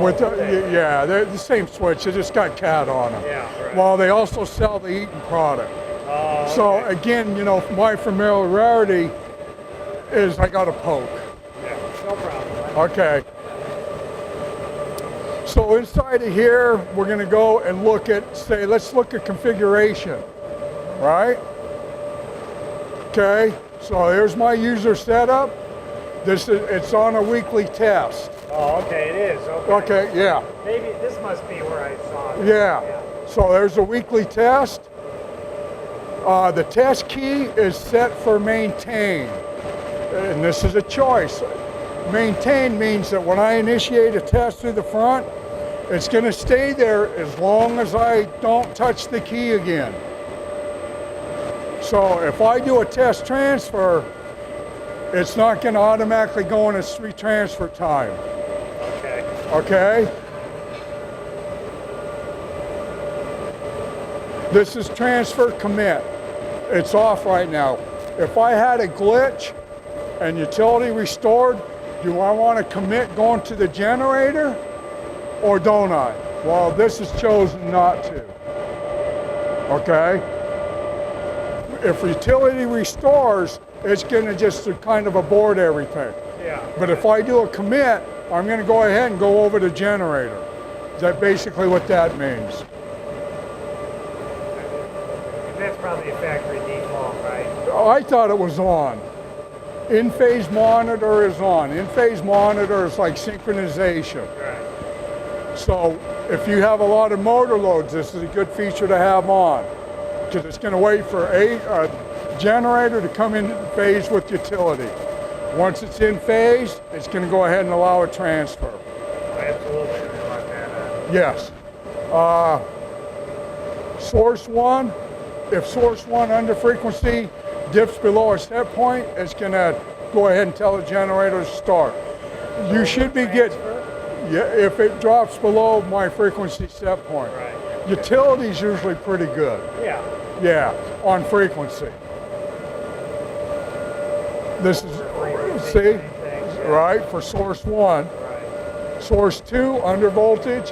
with, okay. yeah, they're the same switch, they just got cat on them. Yeah, right. Well, they also sell the Eaton product. Oh, So okay. again, you know, my familiarity is I got a poke. Yeah, no problem. Okay. So inside of here, we're going to go and look at, say, let's look at configuration, right? Okay, so here's my user setup. It's on a weekly test. Oh, okay, it is. Okay. Okay, yeah, Maybe this must be where I saw it. yeah. So there's a weekly test. The test key is set for maintain, and this is a choice. Maintain means that when I initiate a test through the front, it's going to stay there as long as I don't touch the key again. So if I do a test transfer, it's not going to automatically go in its retransfer time. Okay. Okay? This is transfer commit. It's off right now. If I had a glitch and utility restored, do I want to commit going to the generator or don't I? Well, this is chosen not to. Okay? If utility restores, it's going to just kind of abort everything. Yeah. But if I do a commit, I'm going to go ahead and go over to generator. Is that basically what that means? That's probably a factory default, right? I thought it was on. In-phase monitor is on. In-phase monitor is like synchronization. Right. So if you have a lot of motor loads, this is a good feature to have on, because it's going to wait for a generator to come in phase with utility. Once it's in phase, it's going to go ahead and allow a transfer. Absolutely. We want that on. Yes. Source 1, if source 1 under frequency dips below a set point, it's going to go ahead and tell the generator to start. You should be getting, yeah, if it drops below my frequency set point. Right. Utility's usually pretty good. Yeah. Yeah, on frequency. This is, see, right, for source 1. Right. Source 2, under voltage.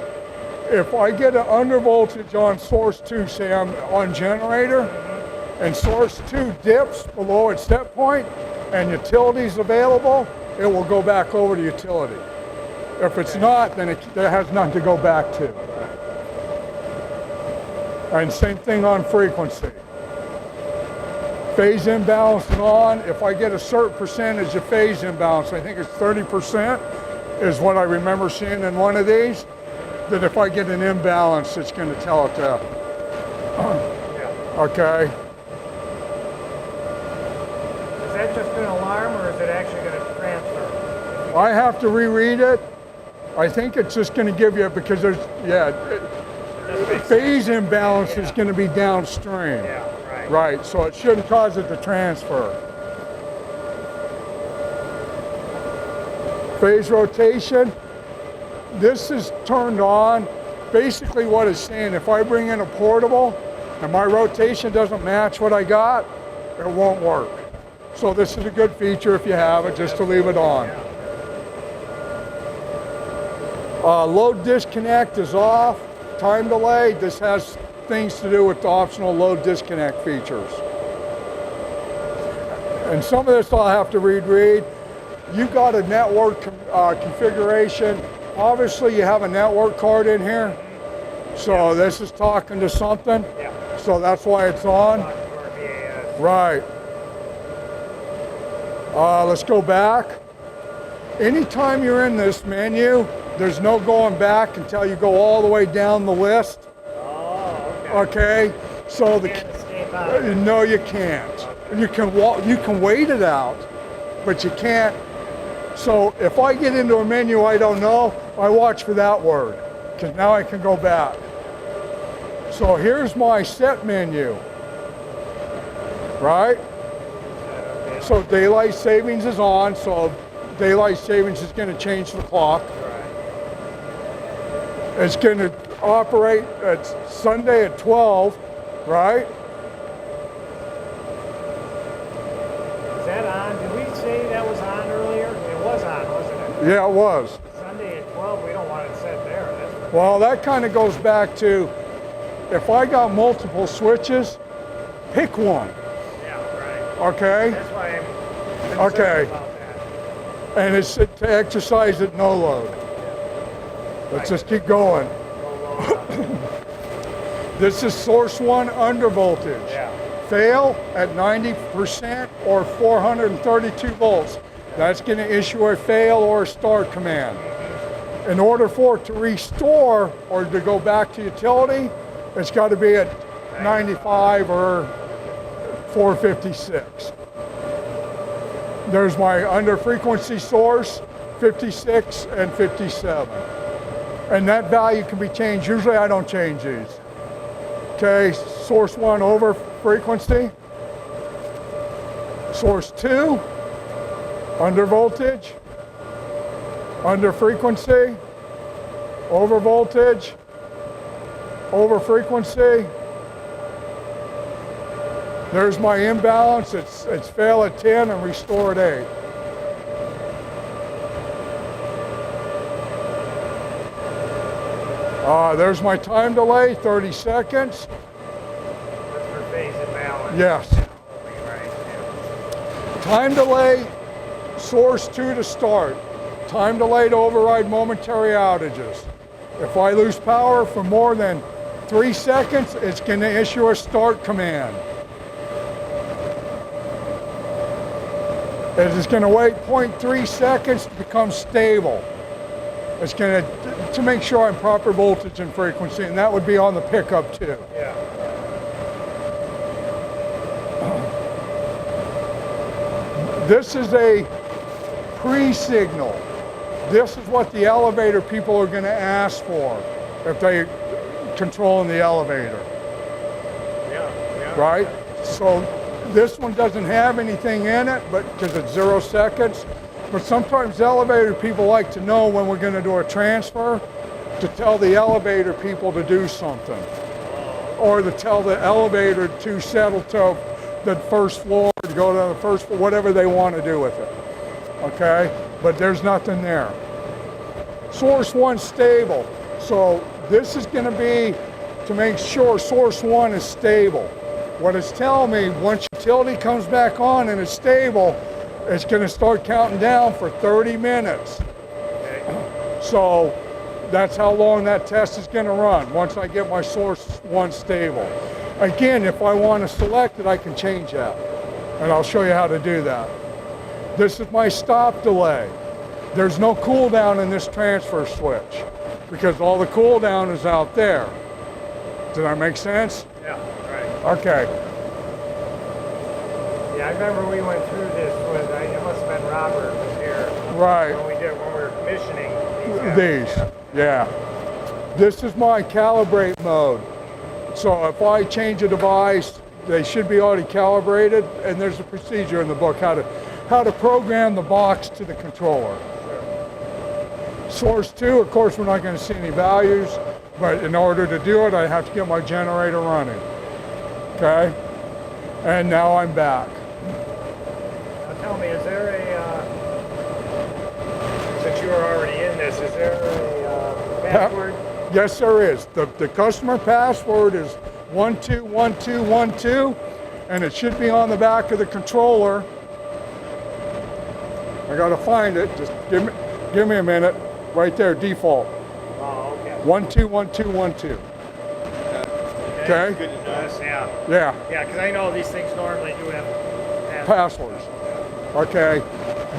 If I get an under voltage on source 2, say I'm on generator, and source 2 dips below its set point, and utility's available, it will go back over to utility. If it's not, then it has nothing to go back to. And same thing on frequency. Phase imbalance is on. If I get a certain percentage of phase imbalance, I think it's 30%, is what I remember seeing in one of these, that if I get an imbalance, it's going to tell it to, okay? Is that just an alarm, or is it actually going to transfer? I have to reread it. I think it's just going to give you, because there's, phase imbalance is going to be downstream. Yeah, right. Right, so it shouldn't cause it to transfer. Phase rotation, this is turned on. Basically what it's saying, if I bring in a portable and my rotation doesn't match what I got, it won't work. So this is a good feature if you have it, just to leave it on. Load disconnect is off. Time delay, this has things to do with the optional load disconnect features. And some of this I'll have to read. You've got a network configuration. Obviously you have a network card in here. So this is talking to something. Yeah. So that's why it's on. Right. Let's go back. Anytime you're in this menu, there's no going back until you go all the way down the list. Oh, okay. Okay, so You can't escape out. no, you can't. You can wait it out, but you can't. So if I get into a menu I don't know, I watch for that word, because now I can go back. So here's my set menu, right? So daylight savings is on, so daylight savings is going to change the clock. It's going to operate at Sunday at 12, right? Is that on? Did we say that was on earlier? It was on, wasn't it? Yeah, it was. Sunday at 12, we don't want it set there. That's Well, that kind of goes back to if I got multiple switches, pick one, yeah, right. okay? That's why I'm concerned Okay. about that. And it's to exercise at no load. Let's just keep going. This is source one under voltage. Yeah. Fail at 90% or 432 volts. That's going to issue a fail or a start command. In order for it to restore or to go back to utility, it's got to be at 95 or 456. There's my under frequency source, 56 and 57. And that value can be changed. Usually I don't change these. Okay, source one over frequency. Source two, under voltage, under frequency, over voltage, over frequency. There's my imbalance. It's fail at 10 and restore at 8. There's my time delay, 30 seconds. That's for phase imbalance. Yes. Right, yeah. Time delay, source 2 to start. Time delay to override momentary outages. If I lose power for more than 3 seconds, it's going to issue a start command. It is going to wait 0.3 seconds to become stable. It's going to make sure I'm proper voltage and frequency, and that would be on the pickup too. Yeah. This is a pre-signal. This is what the elevator people are going to ask for if they controlling the elevator, Yeah. right? So this one doesn't have anything in it, but because it's 0 seconds. But sometimes elevator people like to know when we're going to do a transfer to tell the elevator people to do something, or to tell the elevator to settle to the first floor, to go to the first floor, whatever they want to do with it. Okay, but there's nothing there. Source one stable. So this is going to be to make sure source one is stable. What it's telling me, once utility comes back on and it's stable, it's going to start counting down for 30 minutes. Okay. So that's how long that test is going to run once I get my source one stable. Again, if I want to select it, I can change that. And I'll show you how to do that. This is my stop delay. There's no cool down in this transfer switch because all the cool down is out there. Did that make sense? Yeah, right. Okay. Yeah, I remember we went through this with, it must have been Robert was here. Right. When we were commissioning These. Yeah. This is my calibrate mode. So if I change a device, they should be already calibrated, and there's a procedure in the book how to program the box to the controller. Source 2, of course, we're not going to see any values, but in order to do it, I have to get my generator running. Okay? And now I'm back. Now tell me, is there since you are already in this, is there a password? Yes, there is. The customer password is 121212, and it should be on the back of the controller. I gotta find it. Just give me a minute. Right there, default. Oh, okay. 121212. Okay. Good to know. Yeah. Yeah. Yeah, because I know these things normally do have Passwords. Okay.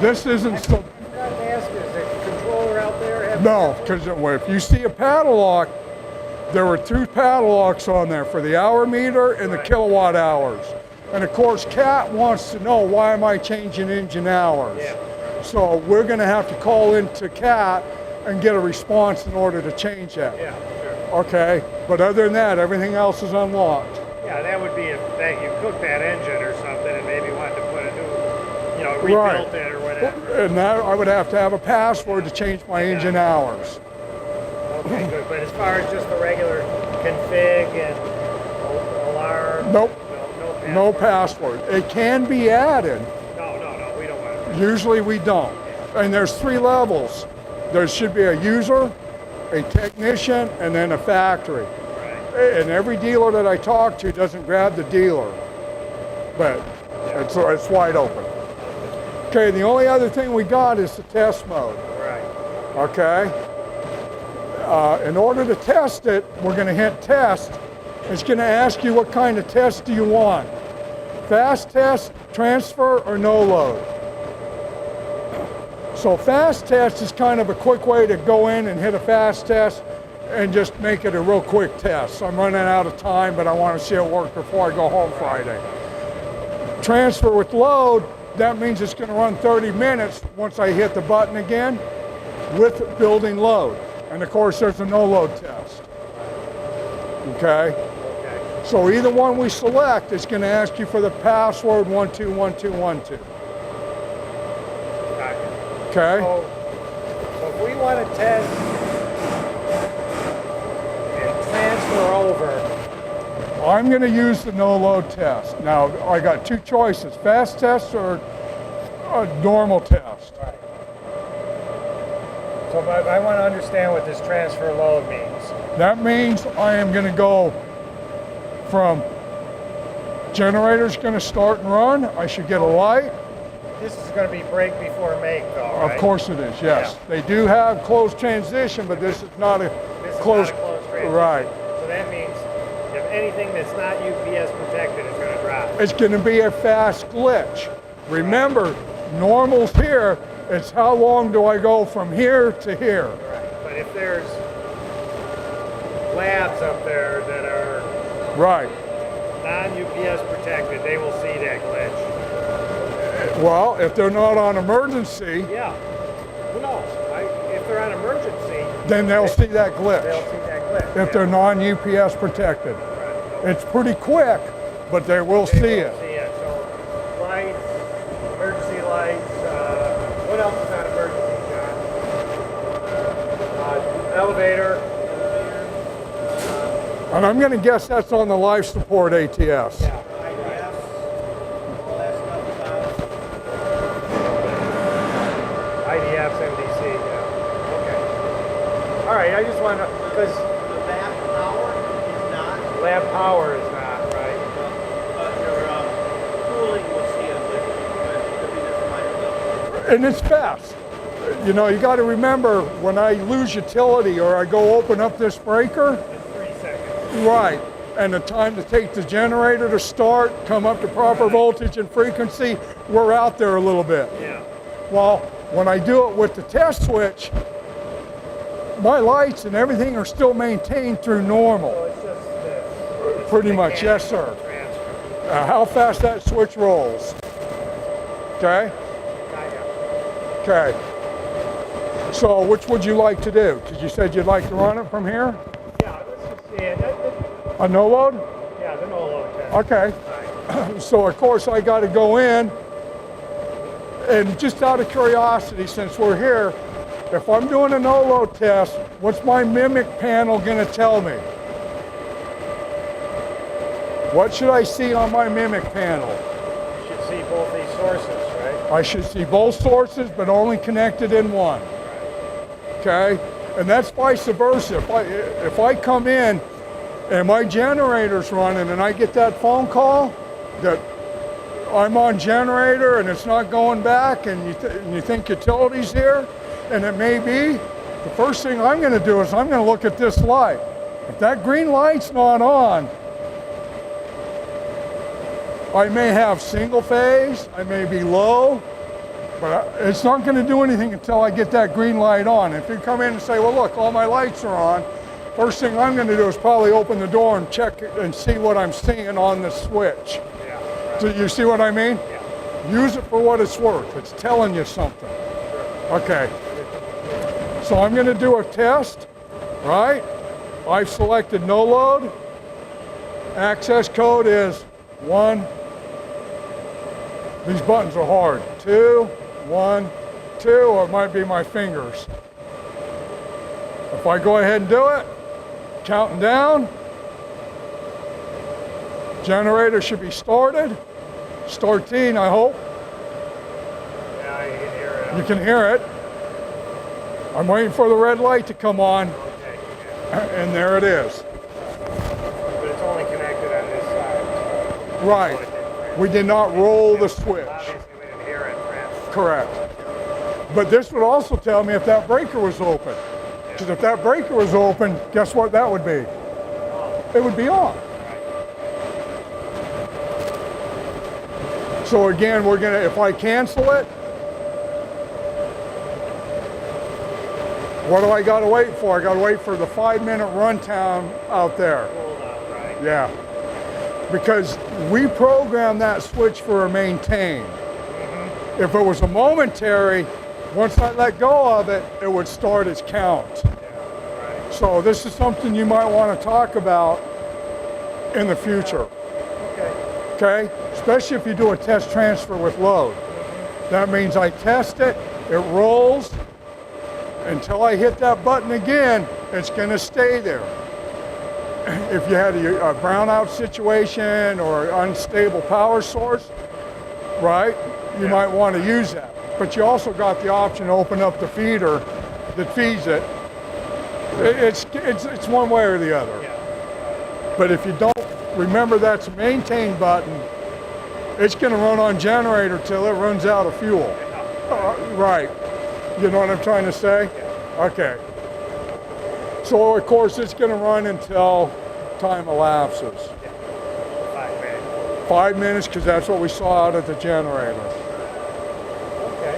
This isn't so. I forgot to ask you, is the controller out there? Have No, because if you see a padlock, there were 2 padlocks on there for the hour meter and the kilowatt hours. And of course, Cat wants to know, why am I changing engine hours? Yeah. So we're going to have to call into Cat and get a response in order to change that. Yeah, sure. Okay, but other than that, everything else is unlocked. Yeah, that would be if that you cooked that engine or something and maybe wanted to put a new, rebuilt it or whatever. And that I would have to have a password to change my engine hours. Okay, good, but as far as just the regular config and alarm? Nope. No No password. It can be added. No, we don't want to. Usually we don't. And there's 3 levels. There should be a user, a technician, and then a factory. Right. And every dealer that I talk to doesn't grab the dealer, but it's wide open. Okay, the only other thing we got is the test mode. Right. Okay? In order to test it, we're going to hit test. It's going to ask you what kind of test do you want. Fast test, transfer, or no load. So fast test is kind of a quick way to go in and hit a fast test and just make it a real quick test. So I'm running out of time, but I want to see it work before I go home Friday. Transfer with load, that means it's going to run 30 minutes once I hit the button again with building load. And of course, there's a no load test. Okay? So either one we select, it's going to ask you for the password 121212. Okay? So if we want to test and transfer over, I'm going to use the no load test. Now, I got 2 choices, fast test or a normal test. right. So I want to understand what this transfer load means. That means I am going to go from generator's going to start and run. I should get a light. This is going to be break before make, though, right? Of course it is, yes. Yeah. They do have closed transition, but this is not a This is closed. not a closed transition. Right. So that means if anything that's not UPS protected is going to drop. It's going to be a fast glitch. Remember, normal's here. It's how long do I go from here to here? Right. But if there's labs up there that are Right. non-UPS protected, they will see that glitch. Well, if they're not on emergency, Yeah. Who knows? If they're on emergency, then they'll see that glitch. they'll see that glitch. If they're non-UPS protected. It's pretty quick, but they will see They it. will see it. So lights, emergency lights, what else is on emergency, John? Elevator. And I'm going to guess that's on the life support ATS. Yeah. IDS, all that stuff about. IDFs, MDC, yeah. Okay. All right, I just want to, because The back power is not, lab power is not, right? But your cooling will see a bit, but it could be just minor little. And it's fast. You know, you got to remember when I lose utility or I go open up this breaker, It's 3 seconds. right, and the time to take the generator to start, come up to proper voltage and frequency, we're out there a little bit. Yeah. Well, when I do it with the test switch, my lights and everything are still maintained through So normal. it's just this. It's Pretty much, yes, mechanical sir. Transfer. How fast that switch rolls. Okay? Got ya. Okay. So which would you like to do? Because you said you'd like to run it from here? Yeah, let's just see it. A no load? Yeah, the no load test. Okay. All right. So of course I got to go in, and just out of curiosity, since we're here, if I'm doing a no load test, what's my mimic panel going to tell me? What should I see on my mimic panel? You should see both these sources, right? I should see both sources, but only connected in one. Okay? And that's vice versa. If I come in and my generator's running and I get that phone call that I'm on generator and it's not going back and you think utility's here, and it may be, the first thing I'm going to do is I'm going to look at this light. If that green light's not on, I may have single phase, I may be low, but it's not going to do anything until I get that green light on. If you come in and say, well, look, all my lights are on, first thing I'm going to do is probably open the door and check it and see what I'm seeing on the switch. Yeah. Do you see what I mean? Yeah. Use it for what it's worth. It's telling you something. Okay. So I'm going to do a test, right? I've selected no load. Access code is 1. These buttons are hard. 2, 1, 2, or it might be my fingers. If I go ahead and do it, counting down, generator should be started. Starting, I hope. Yeah, you can hear it. You can hear it. I'm waiting for the red light to come on, Okay, and there it is. but it's only connected on this side. So Right. We did not roll the switch. obviously, we didn't hear it, Brent. Correct. But this would also tell me if that breaker was open. Because if that breaker was open, guess what that would be? It would be on. So again, we're gonna, if I cancel it, what do I gotta wait for? I gotta wait for the 5-minute runtime out there. Hold on, right? Yeah. Because we programmed that switch for a maintain. If it was a momentary, once I let go of it, it would start its count. Yeah, right. So this is something you might want to talk about in the future. Okay. Okay? Especially if you do a test transfer with load. That means I test it, it rolls, until I hit that button again, it's going to stay there. If you had a brownout situation or unstable power source, right, you might want to use that. But you also got the option to open up the feeder that feeds it. It's one way or the other. Yeah. But if you don't remember that's a maintain button, it's going to run on generator till it runs out of fuel. Right. You know what I'm trying to say? Okay. So of course it's going to run until time elapses. 5 minutes. 5 minutes, because that's what we saw out at the generator. Okay.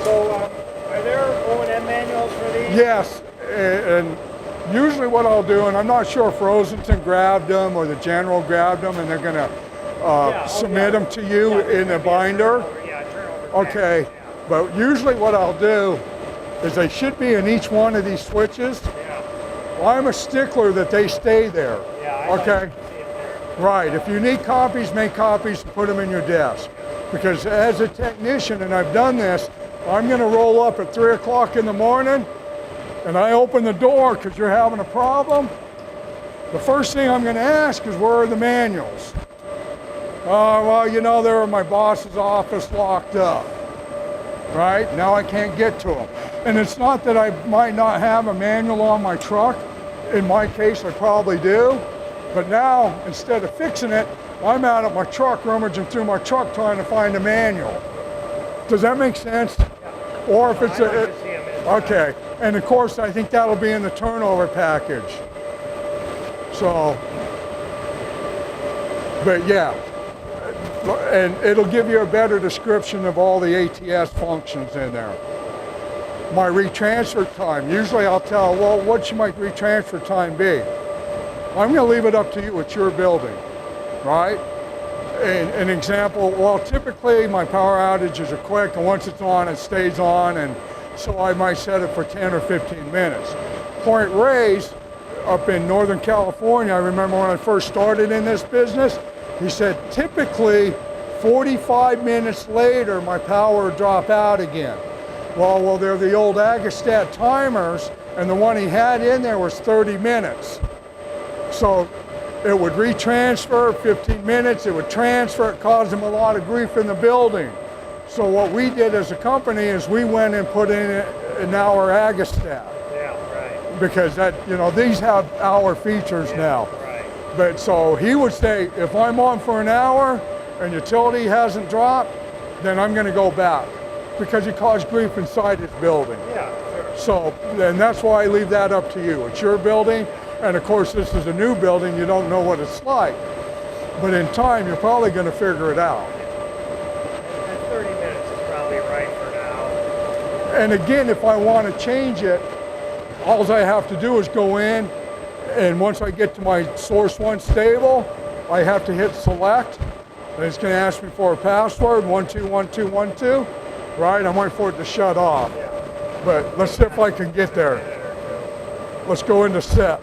So, are there O&M manuals for these? Yes, and usually what I'll do, and I'm not sure if Rosenton grabbed them or the general grabbed them, and they're going to submit them to you in a binder. Turnover. Okay, but usually what I'll do is they should be in each one of these switches. Yeah. Well, I'm a stickler that they stay there. Yeah, I like Okay, to see if they're. right. If you need copies, make copies and put them in your desk. Because as a technician, and I've done this, I'm going to roll up at 3 o'clock in the morning, and I open the door because you're having a problem. The first thing I'm going to ask is, where are the manuals? Well, you know, they're in my boss's office locked up. Right? Now I can't get to them. And it's not that I might not have a manual on my truck. In my case, I probably do. But now, instead of fixing it, I'm out at my truck, rummaging through my truck trying to find a manual. Does that make sense? Or if it's okay. And of course, I think that'll be in the turnover package. So, but yeah. And it'll give you a better description of all the ATS functions in there. My retransfer time, usually I'll tell, well, what should my retransfer time be? I'm gonna leave it up to you, it's your building, right? And an example, well, typically my power outages are quick, and once it's on, it stays on, and so I might set it for 10 or 15 minutes. Point Reyes, up in Northern California, I remember when I first started in this business, he said, typically 45 minutes later, my power would drop out again. Well, they're the old Agastat timers, and the one he had in there was 30 minutes. So it would retransfer 15 minutes, it would transfer, it caused him a lot of grief in the building. So what we did as a company is we went and put in an hour Agastat. Yeah, right. Because that, you know, these have hour features now. Right. But so he would say, if I'm on for an hour and utility hasn't dropped, then I'm going to go back because he caused grief inside his building. Yeah, sure. So, and that's why I leave that up to you. It's your building, and of course this is a new building, you don't know what it's like. But in time, you're probably going to figure it out. And 30 minutes is probably right for now. And again, if I want to change it, all I have to do is go in, and once I get to my source one stable, I have to hit select, and it's going to ask me for a password, 121212, right? I'm waiting for it to shut off. But let's see if I can get there. Let's go into set.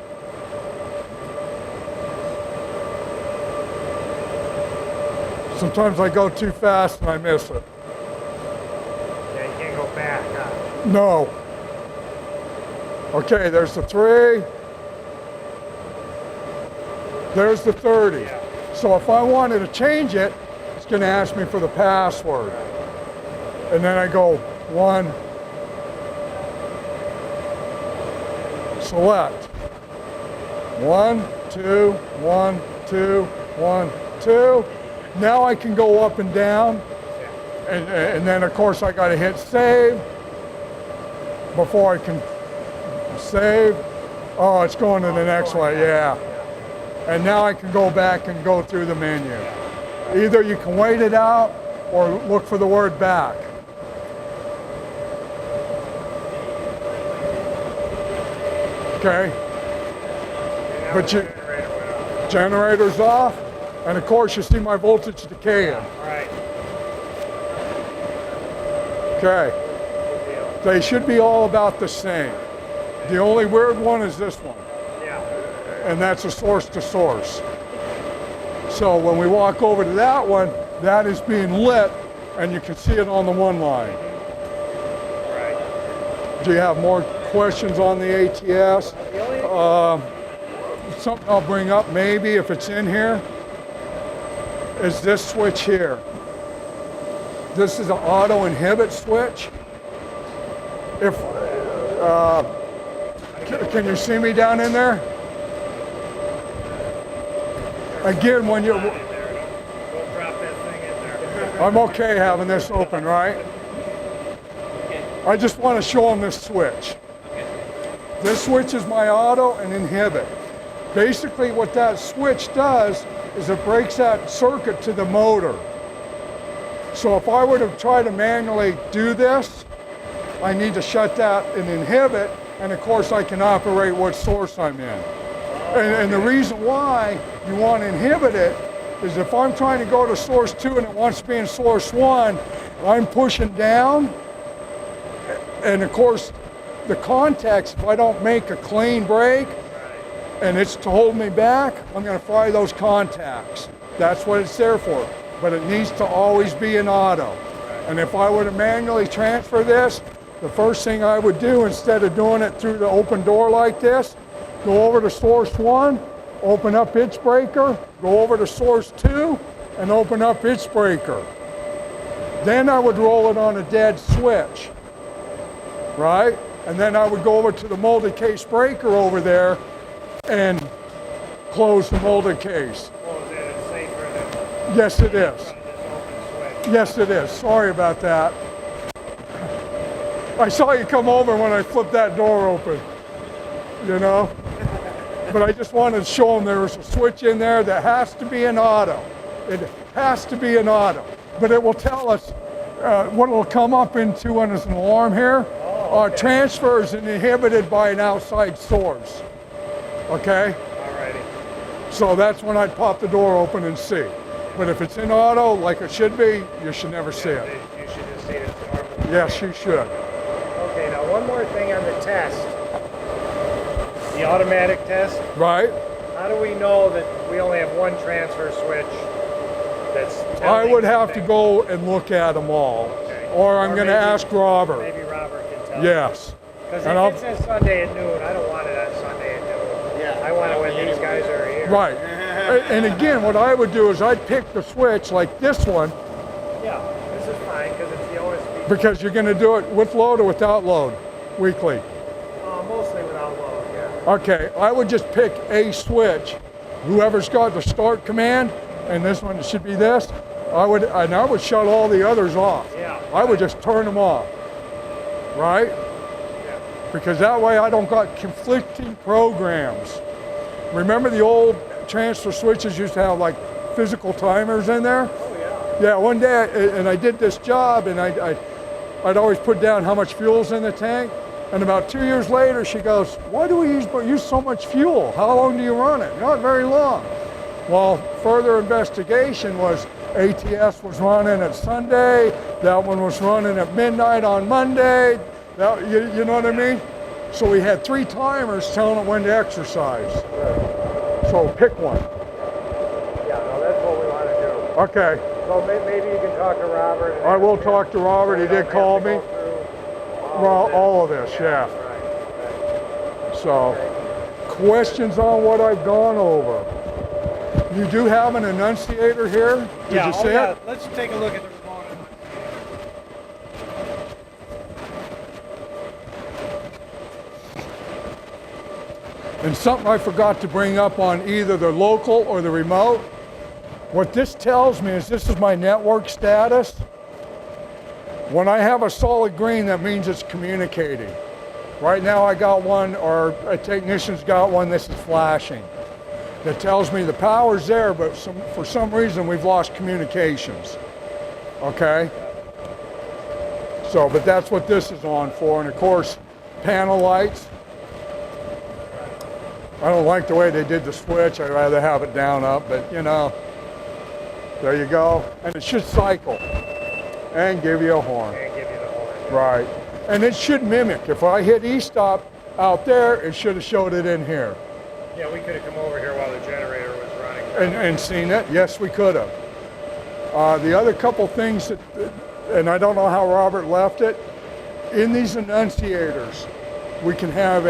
Sometimes I go too fast and I miss it. Yeah, you can't go back, huh? No. Okay, there's the 3. There's the 30. Yeah. So if I wanted to change it, it's going to ask me for the password. And then I go 1, select. 1, 2, 1, 2, 1, 2. Now I can go up and down. And then of course I got to hit save before I can save. Oh, it's going to the next one, yeah. And now I can go back and go through the menu. Either you can wait it out or look for the word back. Okay. But you, generator's off, and of course you see my voltage decaying. Right. Okay. They should be all about the same. The only weird one is this one, Yeah. and that's a source to source. So when we walk over to that one, that is being lit, and you can see it on the one line. Right. Do you have more questions on the ATS? Something I'll bring up maybe if it's in here is this switch here. This is an auto inhibit switch. If can you see me down in there? Again, when you, Don't drop that thing in there. I'm okay having this open, right? I just want to show them this switch. This switch is my auto and inhibit. Basically what that switch does is it breaks that circuit to the motor. So if I were to try to manually do this, I need to shut that and inhibit, and of course I can operate what source I'm in. And the reason why you want to inhibit it is if I'm trying to go to source 2 and it wants to be in source 1, I'm pushing down, and of course the contacts, if I don't make a clean break and it's to hold me back, I'm going to fry those contacts. That's what it's there for. But it needs to always be in auto. And if I were to manually transfer this, the first thing I would do, instead of doing it through the open door like this, go over to source 1, open up its breaker, go over to source 2, and open up its breaker. Then I would roll it on a dead switch, right? And then I would go over to the molded case breaker over there and close the molded case. Well, is it safer than Yes, it is. running this open switch? Yes, it is. Sorry about that. I saw you come over when I flipped that door open, you know? But I just wanted to show them there was a switch in there that has to be in auto. It has to be in auto. But it will tell us what it will come up into as an alarm here. Transfers and inhibited by an outside source. Okay? Alrighty. So that's when I'd pop the door open and see. But if it's in auto, like it should be, you should never see it. You should just see it normally. Yes, you should. Okay, now one more thing on the test. The automatic test. Right? How do we know that we only have one transfer switch that's I telling would have to something? go and look at them all. Okay. Or I'm going to maybe- ask Robert. Maybe Robert can tell. Yes. Because And I'll- if it says Sunday at noon, I don't want it on Sunday at noon. Yeah. I want it when these guys are here. Right. And again, what I would do is I'd pick the switch like this one, Yeah, this is fine because it's the OSB. because you're going to do it with load or without load weekly. Mostly without load, yeah. Okay, I would just pick a switch, whoever's got the start command, and this one should be this. I would shut all the others off. Yeah. I would just turn them off, right? Yeah. Because that way I don't got conflicting programs. Remember the old transfer switches used to have like physical timers in there? Oh, yeah. Yeah, one day, and I did this job, and I'd always put down how much fuel's in the tank. And about 2 years later, she goes, "Why do we use so much fuel? How long do you run it?" "Not very long." Well, further investigation was ATS was running at Sunday. That one was running at midnight on Monday. You know what I mean? So we had 3 timers telling it when to exercise. So pick one. Yeah, no, that's what we want to do. Okay. So maybe you can talk to Robert. And I will ask him. talk to Robert. He We don't did call have to me. go through Well, this. all of this, yeah. Right. So, questions on what I've gone over? You do have an enunciator here? Did you see it? Let's take a look at the remote. And something I forgot to bring up on either the local or the remote. What this tells me is this is my network status. When I have a solid green, that means it's communicating. Right now I got one, or a technician's got one, this is flashing. That tells me the power's there, but for some reason we've lost communications. Okay? So, but that's what this is on for. And of course, panel lights. I don't like the way they did the switch. I'd rather have it down up, but you know, there you go. And it should cycle and give you a horn. And give you the horn. Right. And it should mimic. If I hit E-stop out there, it should have showed it in here. Yeah, we could have come over here while the generator was running. And seen it? Yes, we could have. The other couple things that, and I don't know how Robert left it, in these enunciators, we can have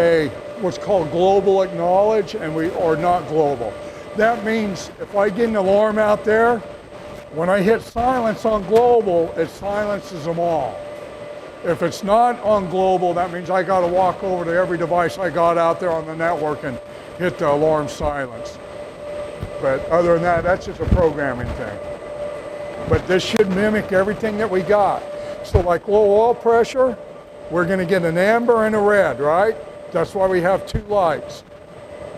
what's called global acknowledge, or not global. That means if I get an alarm out there, when I hit silence on global, it silences them all. If it's not on global, that means I got to walk over to every device I got out there on the network and hit the alarm silence. But other than that, that's just a programming thing. But this should mimic everything that we got. So like low oil pressure, we're going to get an amber and a red, right? That's why we have two lights.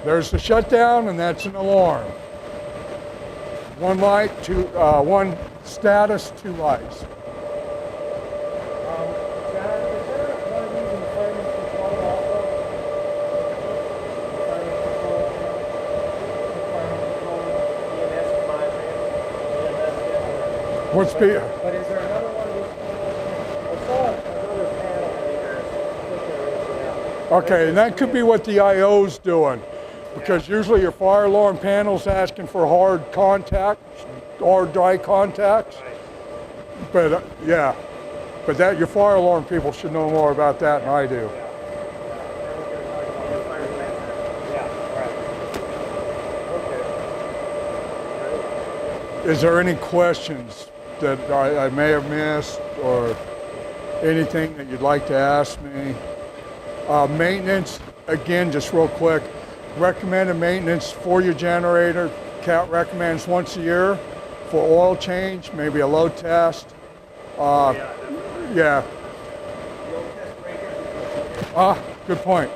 There's the shutdown, and that's an alarm. One light, one status, two lights. What's the? But is there another one of these? I saw another panel. Okay, and that could be what the IO's doing, because usually your fire alarm panel's asking for hard contact or dry contacts. But yeah, but that your fire alarm people should know more about that than I do. Is there any questions that I may have missed, or anything that you'd like to ask me? Maintenance, again, just real quick, recommended maintenance for your generator. CAT recommends once a year for oil change, maybe a load test. Yeah. Good point.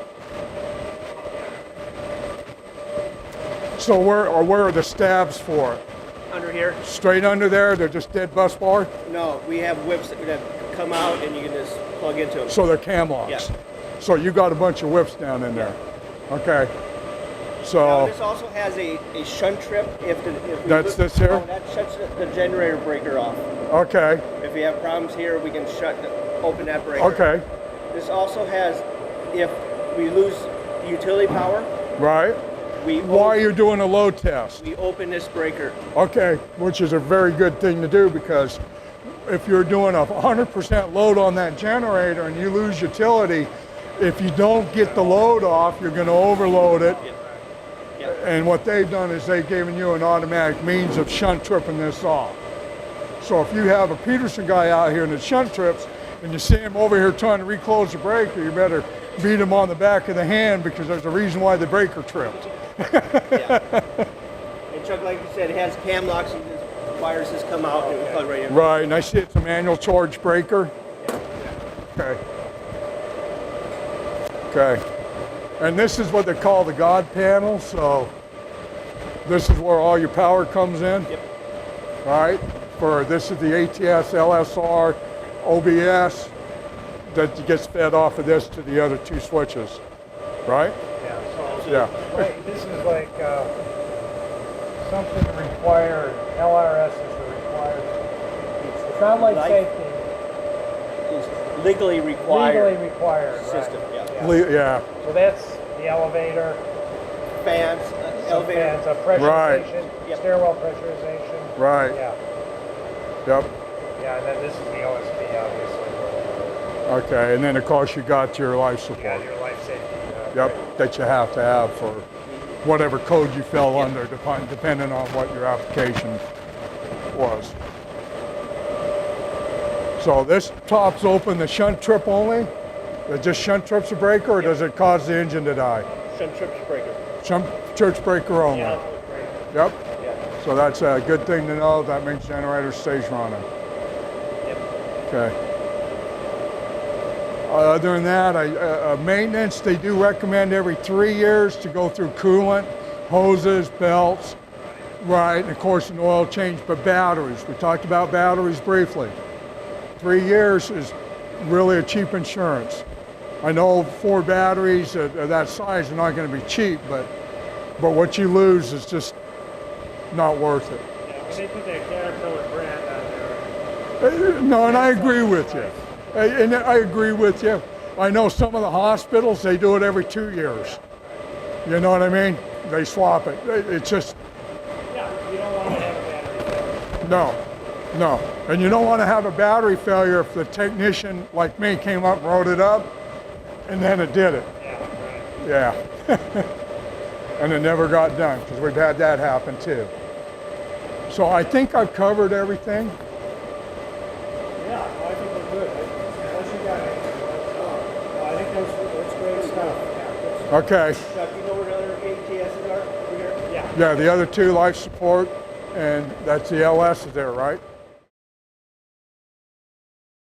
So where are the stabs for it? Under here? Straight under there, they're just dead bus bar? No, we have whips that come out and you can just plug into them. So they're cam locks? Yeah. So you got a bunch of whips down in there? Okay. Now, So, this also has a shunt trip. If we That's this here? Oh, that shuts the generator breaker off. okay, If we have problems here, we can open that breaker. okay, This also has, if we lose utility power, right. Why you're doing a load test? we open this breaker. Okay, which is a very good thing to do, because if you're doing a 100% load on that generator and you lose utility, if you don't get the load off, you're going to overload it. Yep. And what they've done is they've given you an automatic means of shunt tripping this off. So if you have a Peterson guy out here and it shunt trips, and you see him over here trying to reclose the breaker, you better beat him on the back of the hand, because there's a reason why the breaker tripped. Yeah. And Chuck, like you said, it has cam locks. And the wires just come out and plug right in. Right, and I see it's a manual charge breaker. Okay. Okay. And this is what they call the God panel, so this is where all your power comes in. Yep. All right, this is the ATS, LSR, OBS that gets fed off of this to the other two switches, right? Yeah, so Yeah. this is like something required. LRS is the required. It's not like safety. It's legally required. Legally required. System. Right. Yeah. Yeah. So that's the elevator. Fans, Some elevator. fans, a pressurization, Yep. stairwell pressurization. Right. Yeah. Yep. Yeah, and then this is the OSP, obviously. Okay, and then of course you got your life support. Yeah, your life safety. Yep. that you have to have for whatever code you fell under, depending on what your application was. So this top's open, the shunt trip only? Just shunt trips a breaker, or does it cause the engine to die? Shunt trips breaker. Shunt trips breaker only? Yeah, breaker. Yep. Yeah. So that's a good thing to know. That means generator stays running. Yep. Okay. Other than that, maintenance, they do recommend every 3 years to go through coolant, hoses, belts, right, and of course an oil change, but batteries. We talked about batteries briefly. 3 years is really a cheap insurance. I know 4 batteries of that size are not going to be cheap, but what you lose is just not worth it. Yeah, when they put that Caterpillar brand on there. No, and I agree with you. And I agree with you. I know some of the hospitals, they do it every 2 years. You know what I mean? They swap it. It's just, Yeah, you don't want to have a battery. no. And you don't want to have a battery failure if the technician, like me, came up and wrote it up, and then it did it. Yeah, right. Yeah. And it never got done, because we've had that happen too. So I think I've covered everything. Yeah, well, I think we're good. Unless you got anything else. No, I think that's great stuff. Yeah, Okay. Chuck, you know where the other ATSs are over here? yeah. Yeah, the other 2, life support, and that's the LS is there, right?